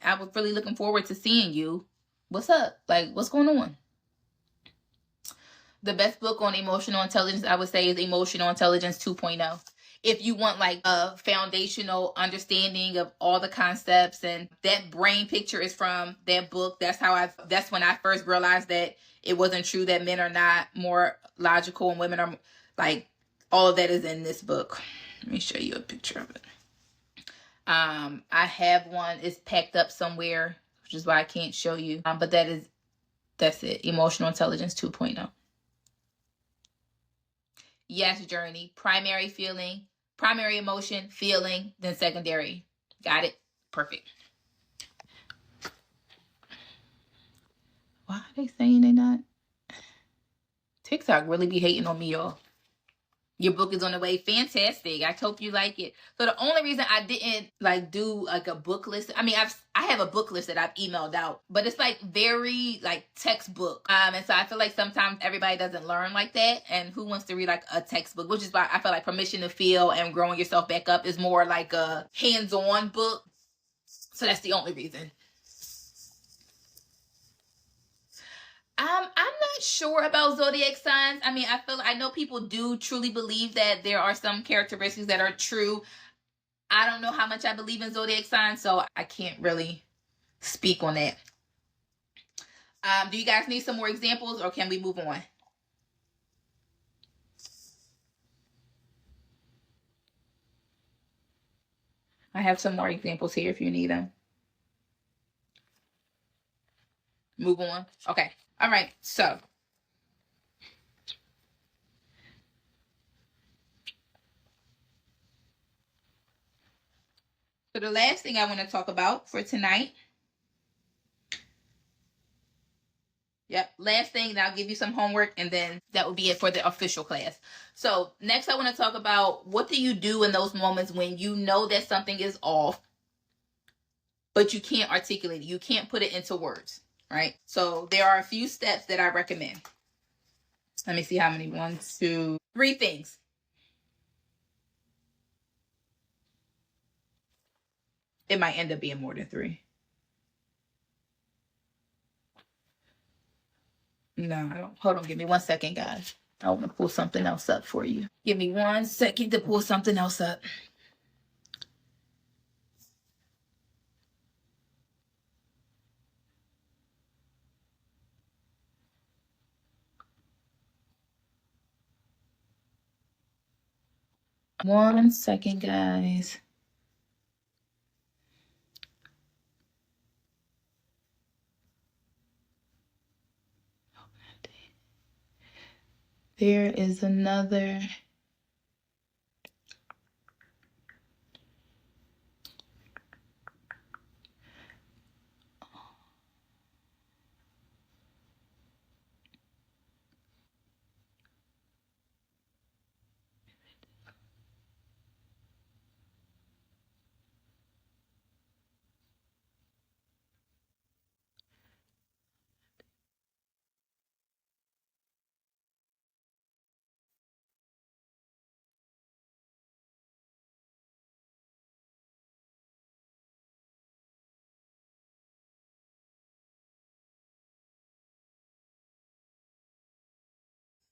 I was really looking forward to seeing you. What's up? Like, what's going on? The best book on emotional intelligence, I would say, is Emotional Intelligence 2.0. If you want like a foundational understanding of all the concepts, and that brain picture is from that book. That's when I first realized that it wasn't true that men are not more logical and women are, like, all of that is in this book. Let me show you a picture of it. I have one. It's packed up somewhere, which is why I can't show you. But that's it. Emotional Intelligence 2.0. Yes, journey. Primary feeling, primary emotion, feeling, then secondary. Got it? Perfect. Why are they saying they're not? TikTok really be hating on me, y'all. Your book is on the way. Fantastic. I hope you like it. So the only reason I didn't like do like a book list, I mean, I have a book list that I've emailed out, but it's like very like textbook. And so I feel like sometimes everybody doesn't learn like that. And who wants to read like a textbook? Which is why I feel like Permission to Feel and Growing Yourself Back Up is more like a hands-on book. So that's the only reason. I'm not sure about zodiac signs. I mean, I know people do truly believe that there are some characteristics that are true. I don't know how much I believe in zodiac signs, so I can't really speak on that. Do you guys need some more examples, or can we move on? I have some more examples here if you need them. Move on. Okay. All right. So the last thing I want to talk about for tonight. Yep. Last thing, and I'll give you some homework, and then that will be it for the official class. So next I want to talk about, what do you do in those moments when you know that something is off, but you can't articulate it. You can't put it into words, right? So there are a few steps that I recommend. Let me see how many. 1, 2, 3 things. It might end up being more than 3. No, I don't. Hold on. Give me 1 second, guys. I want to pull something else up for you. Give me 1 second to pull something else up. One second, guys. There is another.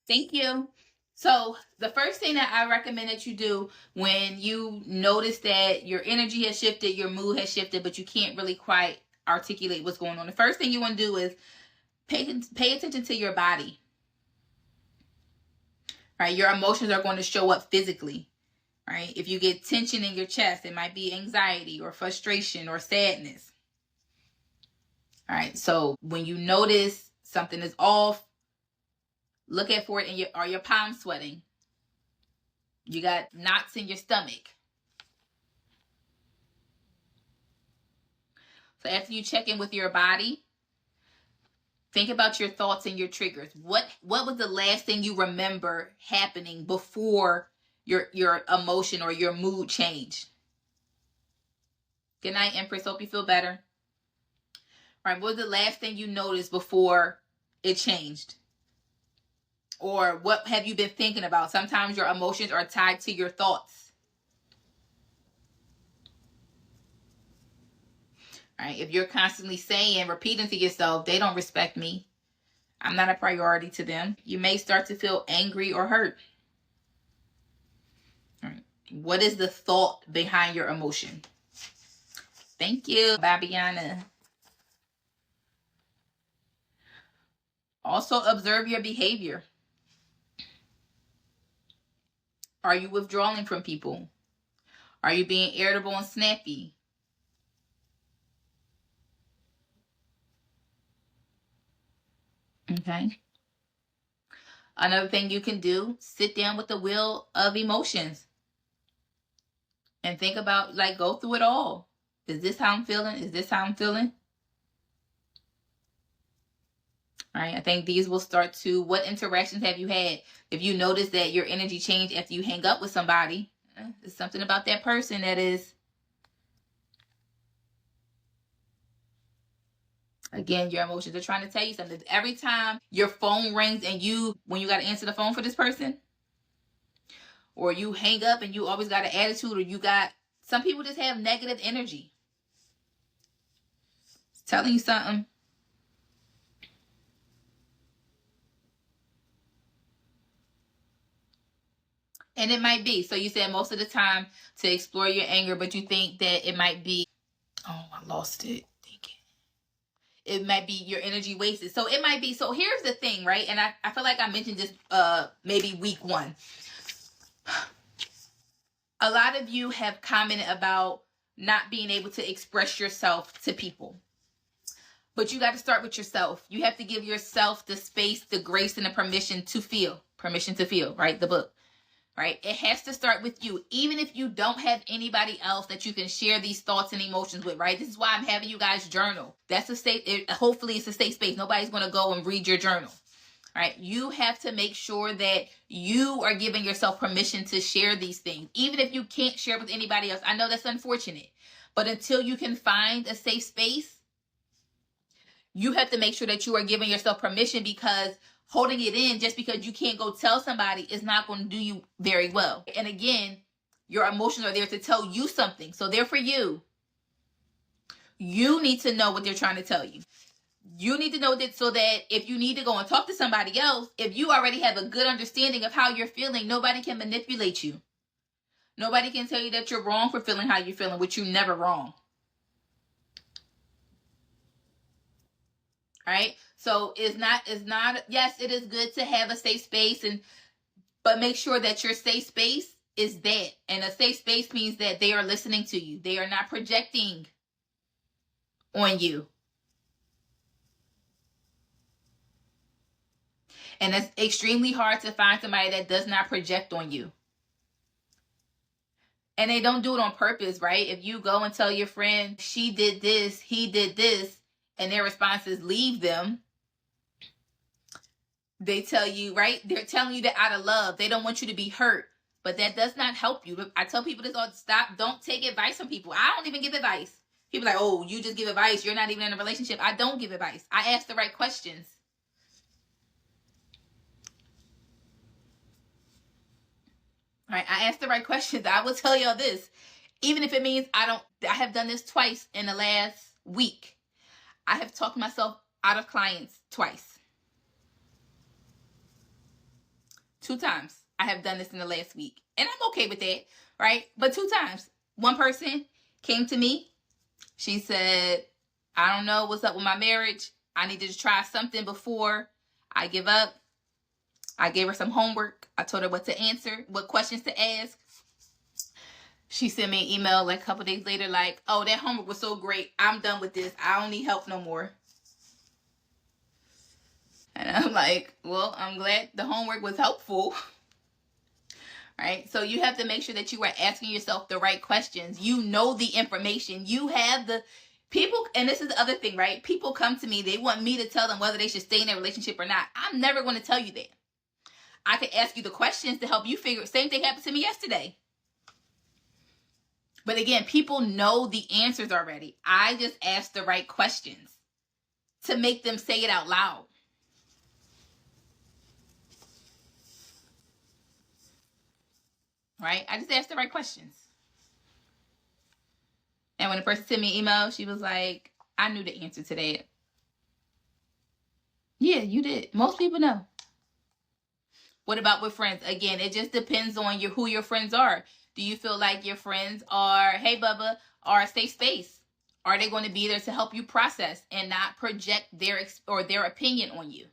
Thank you. So the first thing that I recommend that you do when you notice that your energy has shifted, your mood has shifted, but you can't really quite articulate what's going on, the first thing you want to do is pay attention to your body. right? Your emotions are going to show up physically, right? If you get tension in your chest, it might be anxiety or frustration or sadness. All right, so when you notice something is off, look at for it. Are your palms sweating? You got knots in your stomach. So after you check in with your body, think about your thoughts and your triggers. What was the last thing you remember happening before your emotion or your mood changed? Good night, Empress. Hope you feel better. All right, what was the last thing you noticed before it changed? Or what have you been thinking about? Sometimes your emotions are tied to your thoughts. All right, if you're constantly saying, repeating to yourself, they don't respect me, I'm not a priority to them, you may start to feel angry or hurt. All right, what is the thought behind your emotion? Thank you, Babiana. Also, observe your behavior. Are you withdrawing from people? Are you being irritable and snappy? Okay. Another thing you can do, sit down with the wheel of emotions and think about, like, go through it all. Is this how I'm feeling? Is this how I'm feeling? All right. I think these will start to, what interactions have you had? If you notice that your energy changed after you hang up with somebody, there's something about that person that is, again, your emotions are trying to tell you something. Every time your phone rings and when you got to answer the phone for this person, or you hang up and you always got an attitude, or some people just have negative energy. It's telling you something. And it might be. So you said most of the time to explore your anger, but you think that it might be, oh, I lost it. It might be your energy wasted. So it might be. So here's the thing, right? And I feel like I mentioned this maybe week 1. A lot of you have commented about not being able to express yourself to people. But you got to start with yourself. You have to give yourself the space, the grace, and the permission to feel. Permission to feel, right? The book. Right? It has to start with you. Even if you don't have anybody else that you can share these thoughts and emotions with, right? This is why I'm having you guys journal. That's a safe, hopefully it's a safe space. Nobody's going to go and read your journal. Right? You have to make sure that you are giving yourself permission to share these things. Even if you can't share with anybody else. I know that's unfortunate. But until you can find a safe space, you have to make sure that you are giving yourself permission, because holding it in just because you can't go tell somebody is not going to do you very well. And again, your emotions are there to tell you something. So they're for you. You need to know what they're trying to tell you. You need to know that, so that if you need to go and talk to somebody else, if you already have a good understanding of how you're feeling, nobody can manipulate you. Nobody can tell you that you're wrong for feeling how you're feeling, which you're never wrong. Right? So it's not, yes, it is good to have a safe space, but make sure that your safe space is that. And a safe space means that they are listening to you. They are not projecting on you. And it's extremely hard to find somebody that does not project on you. And they don't do it on purpose, right? If you go and tell your friend, she did this, he did this, and their response is leave them, they tell you, right? They're telling you that out of love. They don't want you to be hurt. But that does not help you. I tell people this all, stop. Don't take advice from people. I don't even give advice. People are like, oh, you just give advice. You're not even in a relationship. I don't give advice. I ask the right questions. All right, I ask the right questions. I will tell y'all this. Even if it means I have done this twice in the last week. I have talked myself out of clients twice. 2 times I have done this in the last week. And I'm okay with that, right? But 2 times. One person came to me. She said, I don't know what's up with my marriage. I need to try something before I give up. I gave her some homework. I told her what to answer, what questions to ask. She sent me an email like a couple days later like, oh, that homework was so great. I'm done with this. I don't need help no more. And I'm like, well, I'm glad the homework was helpful. Right? So you have to make sure that you are asking yourself the right questions. You know the information. You have the people, and this is the other thing, right? People come to me, they want me to tell them whether they should stay in a relationship or not. I'm never going to tell you that. I can ask you the questions to help you figure it. Same thing happened to me yesterday. But again, people know the answers already. I just ask the right questions to make them say it out loud. Right? I just asked the right questions. And when the person sent me an email, she was like, I knew the answer to that. Yeah, you did. Most people know. What about with friends? Again, it just depends on who your friends are. Do you feel like your friends are, hey, Bubba, are a safe space? Are they going to be there to help you process and not project their opinion on you?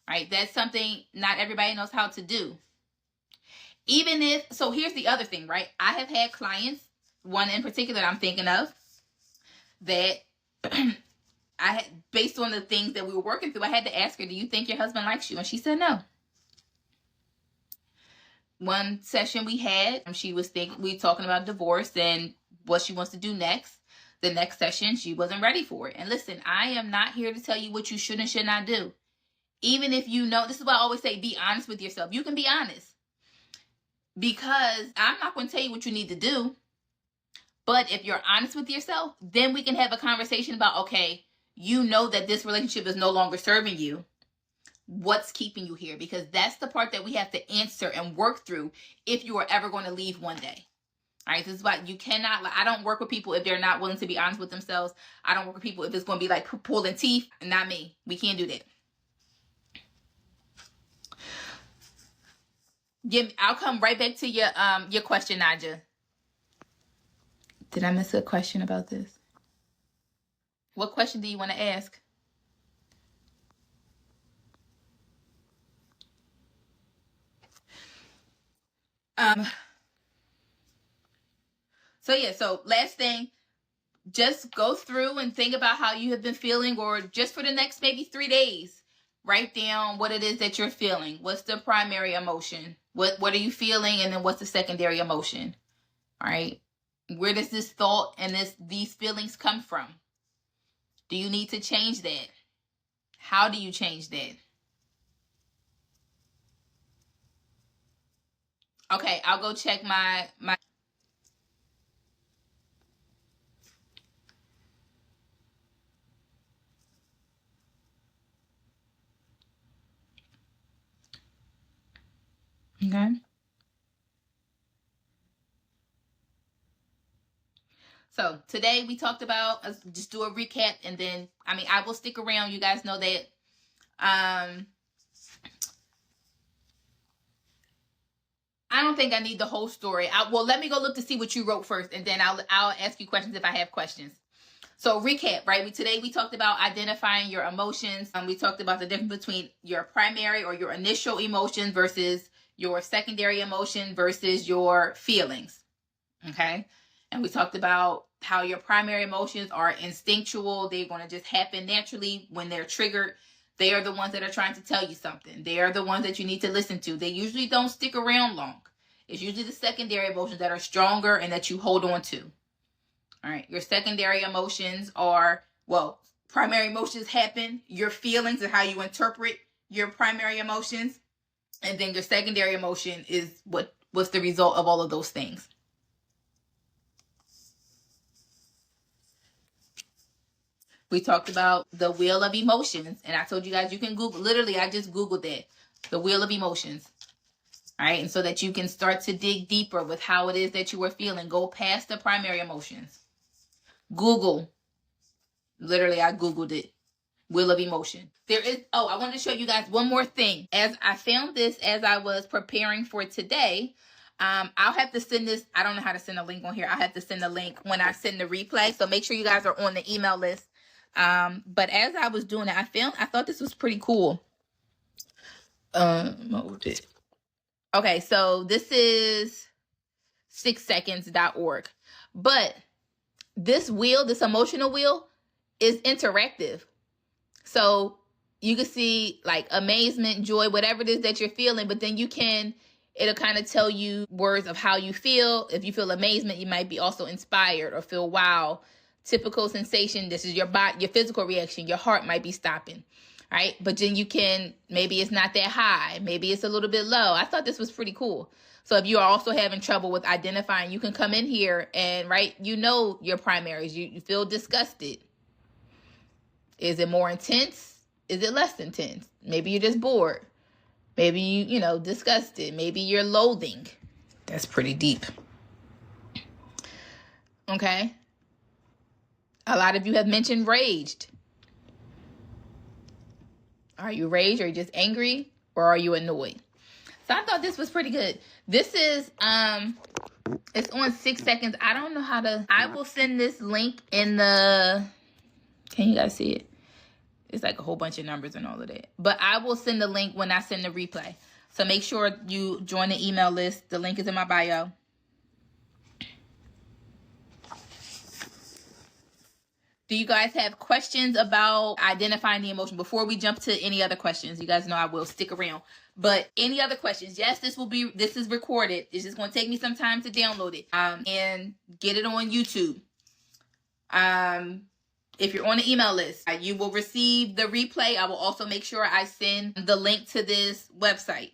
Right? That's something not everybody knows how to do. Even if, so here's the other thing, right? I have had clients, one in particular I'm thinking of, that I had, based on the things that we were working through, I had to ask her, do you think your husband likes you? And she said no. One session we had, we were talking about divorce and what she wants to do next. The next session, she wasn't ready for it. And listen, I am not here to tell you what you should and should not do. Even if you know, this is why I always say, be honest with yourself. You can be honest. Because I'm not going to tell you what you need to do. But if you're honest with yourself, then we can have a conversation about, okay, you know that this relationship is no longer serving you. What's keeping you here? Because that's the part that we have to answer and work through if you are ever going to leave one day. All right, this is why you cannot, I don't work with people if they're not willing to be honest with themselves. I don't work with people if it's going to be like pulling teeth. Not me. We can't do that. I'll come right back to your question, Naja. Did I miss a question about this? What question do you want to ask? So last thing, just go through and think about how you have been feeling, or just for the next maybe 3 days, write down what it is that you're feeling. What's the primary emotion? What are you feeling? And then what's the secondary emotion? All right. Where does this thought and these feelings come from? Do you need to change that? How do you change that? Okay, I'll go check my okay. So today we talked about, just do a recap, and then, I will stick around. You guys know that. I don't think I need the whole story. Well, let me go look to see what you wrote first, and then I'll ask you questions if I have questions. So recap, right? Today we talked about identifying your emotions. We talked about the difference between your primary or your initial emotions versus your secondary emotion versus your feelings. Okay? And we talked about how your primary emotions are instinctual. They're going to just happen naturally when they're triggered. They are the ones that are trying to tell you something. They are the ones that you need to listen to. They usually don't stick around long. It's usually the secondary emotions that are stronger and that you hold on to. All right. Your secondary emotions are, primary emotions happen. Your feelings and how you interpret your primary emotions. And then your secondary emotion is what's the result of all of those things. We talked about the wheel of emotions, and I told you guys you can Google. Literally, I just Googled that, the wheel of emotions. All right, and so that you can start to dig deeper with how it is that you are feeling. Go past the primary emotions. Google. Literally, I Googled it. Wheel of emotion. I wanted to show you guys one more thing. As I found this as I was preparing for today, I'll have to send this. I don't know how to send a link on here. I'll have to send a link when I send the replay. So make sure you guys are on the email list. But as I was doing it, I thought this was pretty cool. Hold it. Okay, so this is 6seconds.org. But this wheel, this emotional wheel, is interactive. So you can see like amazement, joy, whatever it is that you're feeling, but then it'll kind of tell you words of how you feel. If you feel amazement, you might be also inspired or feel wow. Typical sensation, this is your body, your physical reaction. Your heart might be stopping, right? But then maybe it's not that high. Maybe it's a little bit low. I thought this was pretty cool. So if you are also having trouble with identifying, you can come in here and, right, your primaries. You feel disgusted. Is it more intense? Is it less intense? Maybe you're just bored. Maybe you disgusted. Maybe you're loathing. That's pretty deep. Okay. A lot of you have mentioned raged. Are you raged? Are you just angry? Or are you annoyed? So I thought this was pretty good. This is, it's on 6 seconds. I don't know I will send this link in can you guys see it? It's like a whole bunch of numbers and all of that. But I will send the link when I send the replay. So make sure you join the email list. The link is in my bio. Do you guys have questions about identifying the emotion? Before we jump to any other questions, you guys know I will stick around. But any other questions? Yes, this is recorded. It's just going to take me some time to download it and get it on YouTube. If you're on the email list, you will receive the replay. I will also make sure I send the link to this website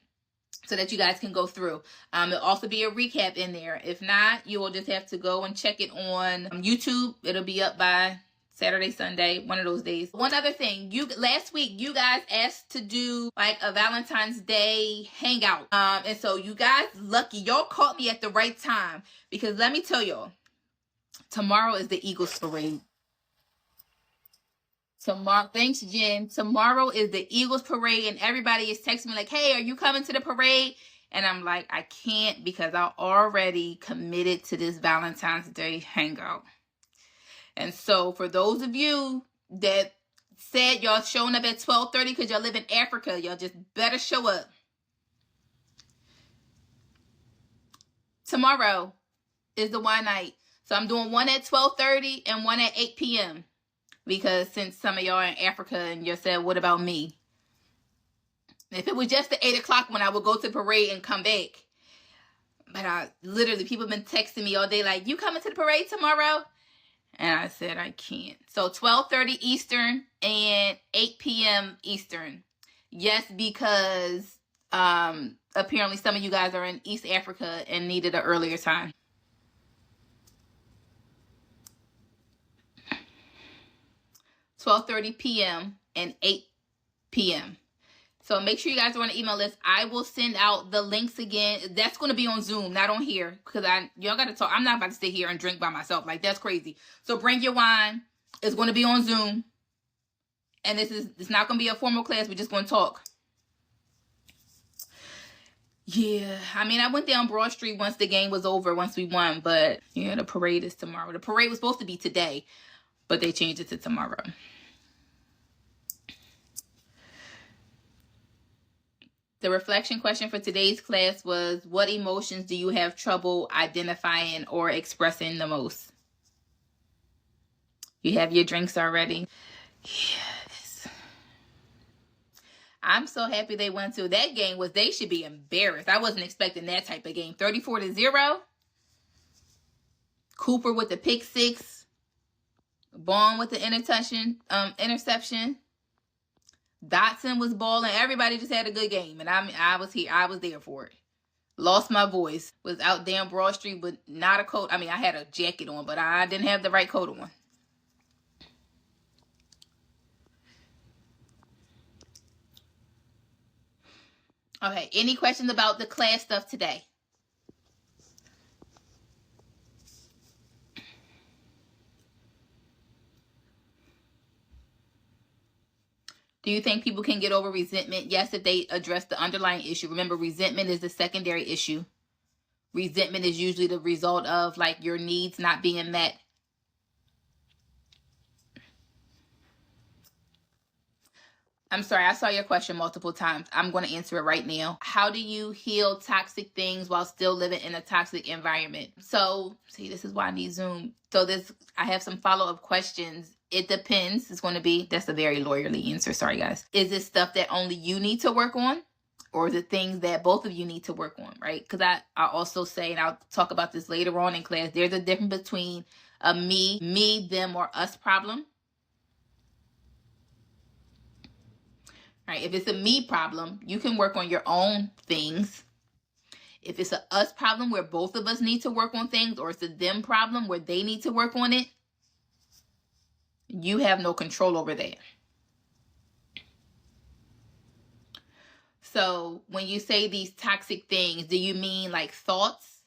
so that you guys can go through. There'll also be a recap in there. If not, you will just have to go and check it on YouTube. It'll be up by Saturday, Sunday, one of those days. One other thing, last week you guys asked to do like a Valentine's Day hangout. And so you guys lucky, y'all caught me at the right time, because let me tell y'all, tomorrow is the Eagles parade. Tomorrow, thanks Jen. Tomorrow is the Eagles parade, and everybody is texting me like, hey, are you coming to the parade? And I'm like, I can't, because I already committed to this Valentine's Day hangout. And so for those of you that said y'all showing up at 12:30 because y'all live in Africa, y'all just better show up. Tomorrow is the wine night. So I'm doing one at 12:30 and one at 8 p.m. Because since some of y'all are in Africa and you said, what about me? If it was just the 8 o'clock when I would go to the parade and come back. But people have been texting me all day like, you coming to the parade tomorrow? And I said, I can't. So 12:30 Eastern and 8 p.m. Eastern. Yes, because apparently some of you guys are in East Africa and needed an earlier time. $12:30 p.m. and 8 p.m. So make sure you guys are on the email list. I will send out the links again. That's going to be on Zoom, not on here, because y'all got to talk. I'm not about to sit here and drink by myself. Like, that's crazy. So bring your wine. It's going to be on Zoom. And it's not going to be a formal class. We're just going to talk. Yeah, I mean, I went down Broad Street once the game was over, once we won. But yeah, the parade is tomorrow. The parade was supposed to be today, but they changed it to tomorrow. The reflection question for today's class was, what emotions do you have trouble identifying or expressing the most? You have your drinks already? Yes. I'm so happy they went to that game. They should be embarrassed. I wasn't expecting that type of game. 34-0. Cooper with the pick six. Bond with the interception. Dotson was balling. Everybody just had a good game. And I was here. I was there for it. Lost my voice. Was out down Broad Street with not a coat. I mean, I had a jacket on, but I didn't have the right coat on. Okay, any questions about the class stuff today? Do you think people can get over resentment? Yes, if they address the underlying issue. Remember, resentment is the secondary issue. Resentment is usually the result of like your needs not being met. I'm sorry, I saw your question multiple times. I'm going to answer it right now. How do you heal toxic things while still living in a toxic environment? So, see, this is why I need Zoom. So I have some follow-up questions. It depends. It's going to be, that's a very lawyerly answer. Sorry, guys. Is it stuff that only you need to work on? Or is it things that both of you need to work on, right? Because I also say, and I'll talk about this later on in class, there's a difference between a me, them, or us problem. Right? If it's a me problem, you can work on your own things. If it's a us problem where both of us need to work on things, or it's a them problem where they need to work on it, you have no control over that. So when you say these toxic things, do you mean like thoughts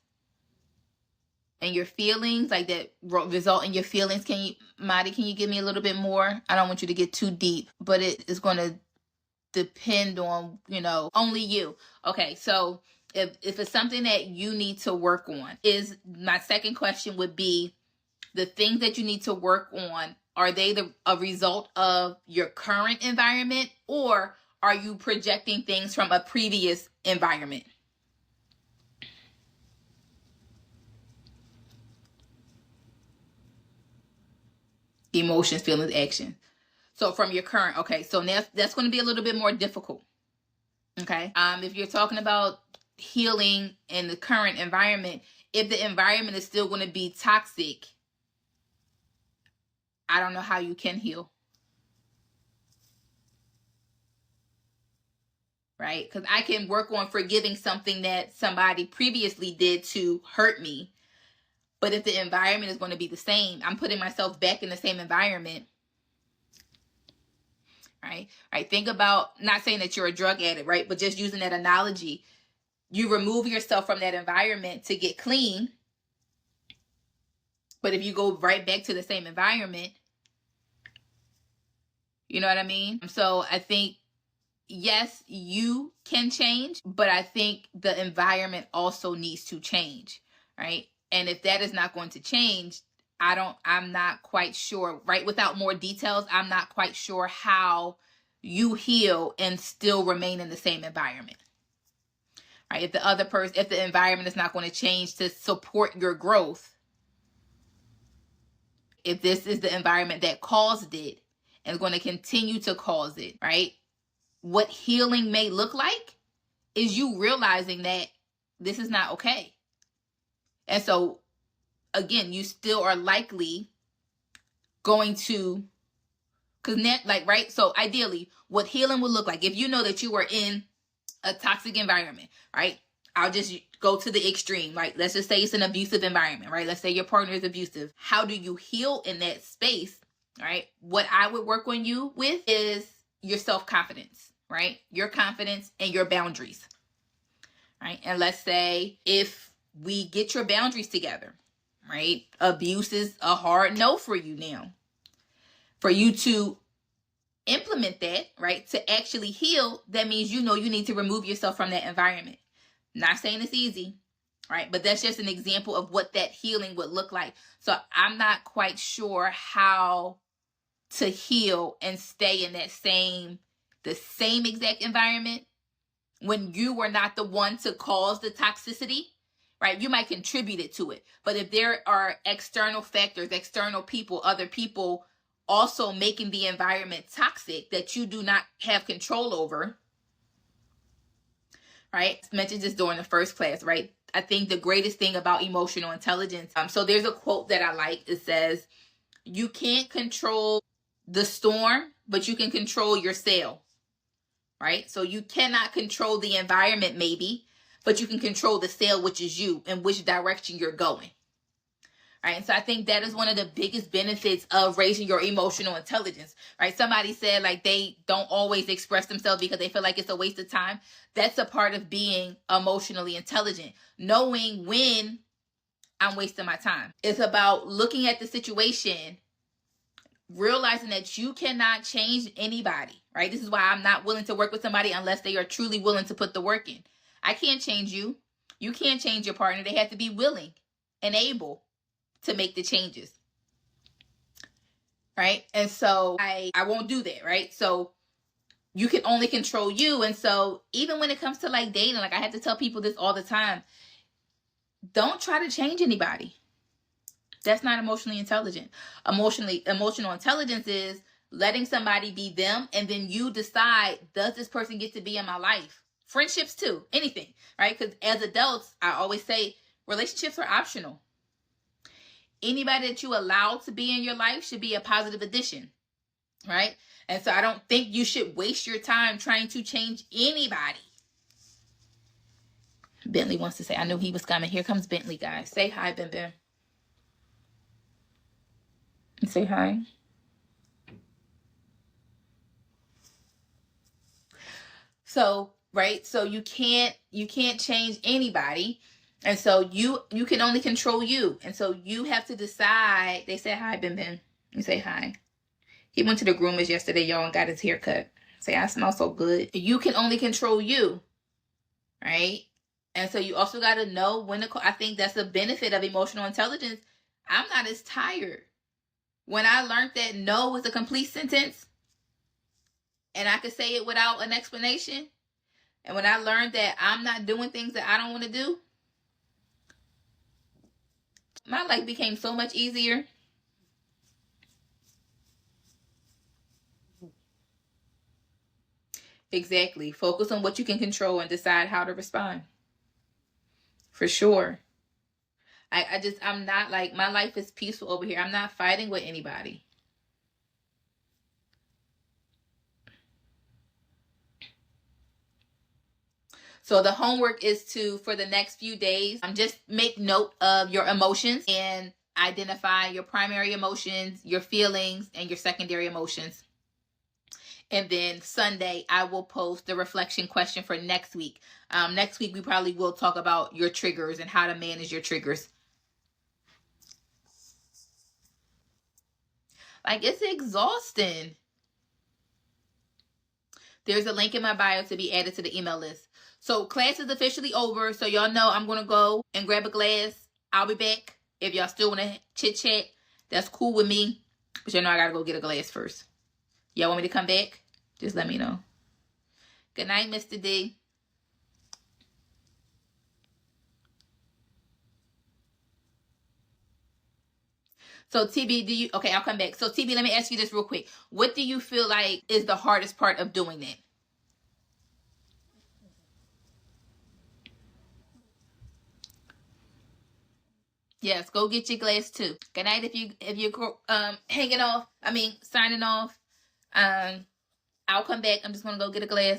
and your feelings, like that result in your feelings? Madi, can you give me a little bit more? I don't want you to get too deep, but it is going to depend on, only you. Okay, so if it's something that you need to work on, is my second question would be, the things that you need to work on, are they a result of your current environment, or are you projecting things from a previous environment? Emotions, feelings, action. So from your current, okay, so now that's going to be a little bit more difficult. Okay. If you're talking about healing in the current environment, if the environment is still going to be toxic, I don't know how you can heal. Right? Because I can work on forgiving something that somebody previously did to hurt me. But if the environment is going to be the same, I'm putting myself back in the same environment. Right? Think about, not saying that you're a drug addict, right? But just using that analogy, you remove yourself from that environment to get clean. But if you go right back to the same environment, you know what I mean? So I think, yes, you can change, but I think the environment also needs to change, right? And if that is not going to change, I'm not quite sure, right? Without more details, I'm not quite sure how you heal and still remain in the same environment, right? If the environment is not going to change to support your growth, if this is the environment that caused it and is going to continue to cause it, right? What healing may look like is you realizing that this is not okay. And so, again, you still are likely going to connect, right? So ideally, what healing would look like, if you know that you are in a toxic environment, right? I'll just go to the extreme, right? Let's just say it's an abusive environment, right? Let's say your partner is abusive. How do you heal in that space, right? What I would work on you with is your self-confidence, right? Your confidence and your boundaries, right? And let's say if we get your boundaries together, right? Abuse is a hard no for you now. For you to implement that, right? To actually heal, that means you need to remove yourself from that environment. Not saying it's easy, right? But that's just an example of what that healing would look like. So I'm not quite sure how to heal and stay in the same exact environment when you were not the one to cause the toxicity, right? You might contribute it to it. But if there are external factors, external people, other people also making the environment toxic that you do not have control over, right? I mentioned this during the first class, right? I think the greatest thing about emotional intelligence, so there's a quote that I like. It says, you can't control the storm, but you can control your sail, right? So you cannot control the environment maybe, but you can control the sail, which is you, and which direction you're going. Right? And so I think that is one of the biggest benefits of raising your emotional intelligence, right? Somebody said like they don't always express themselves because they feel like it's a waste of time. That's a part of being emotionally intelligent, knowing when I'm wasting my time. It's about looking at the situation, realizing that you cannot change anybody, right? This is why I'm not willing to work with somebody unless they are truly willing to put the work in. I can't change you. You can't change your partner. They have to be willing and able to make the changes, right? And so I won't do that, right? So you can only control you. And so even when it comes to like dating, like I have to tell people this all the time, don't try to change anybody. That's not emotionally intelligent. Emotional intelligence is letting somebody be them, and then you decide, does this person get to be in my life? Friendships too, anything, right? Because as adults, I always say relationships are optional. Anybody that you allow to be in your life should be a positive addition, right? And so I don't think you should waste your time trying to change anybody. Bentley wants to say, I knew he was coming. Here comes Bentley, guys. Say hi, Ben Ben. Say hi. So, right? So you can't change anybody. And so you can only control you. And so you have to decide. They said hi, Ben Ben. You say hi. He went to the groomers yesterday, y'all, and got his hair cut. Say, I smell so good. You can only control you, right? And so you also got to know when to call. I think that's the benefit of emotional intelligence. I'm not as tired. When I learned that no was a complete sentence, and I could say it without an explanation, and when I learned that I'm not doing things that I don't want to do, my life became so much easier. Exactly. Focus on what you can control and decide how to respond. For sure. I'm not like, my life is peaceful over here. I'm not fighting with anybody. So the homework is to, for the next few days, just make note of your emotions and identify your primary emotions, your feelings, and your secondary emotions. And then Sunday, I will post the reflection question for next week. Next week, we probably will talk about your triggers and how to manage your triggers. Like, it's exhausting. There's a link in my bio to be added to the email list. So class is officially over. So y'all know I'm going to go and grab a glass. I'll be back. If y'all still want to chit chat, that's cool with me. But y'all know I got to go get a glass first. Y'all want me to come back? Just let me know. Good night, Mr. D. So TB, okay, I'll come back. So TB, let me ask you this real quick. What do you feel like is the hardest part of doing that? Yes, go get your glass too. Good night if you're signing off. I'll come back. I'm just gonna go get a glass.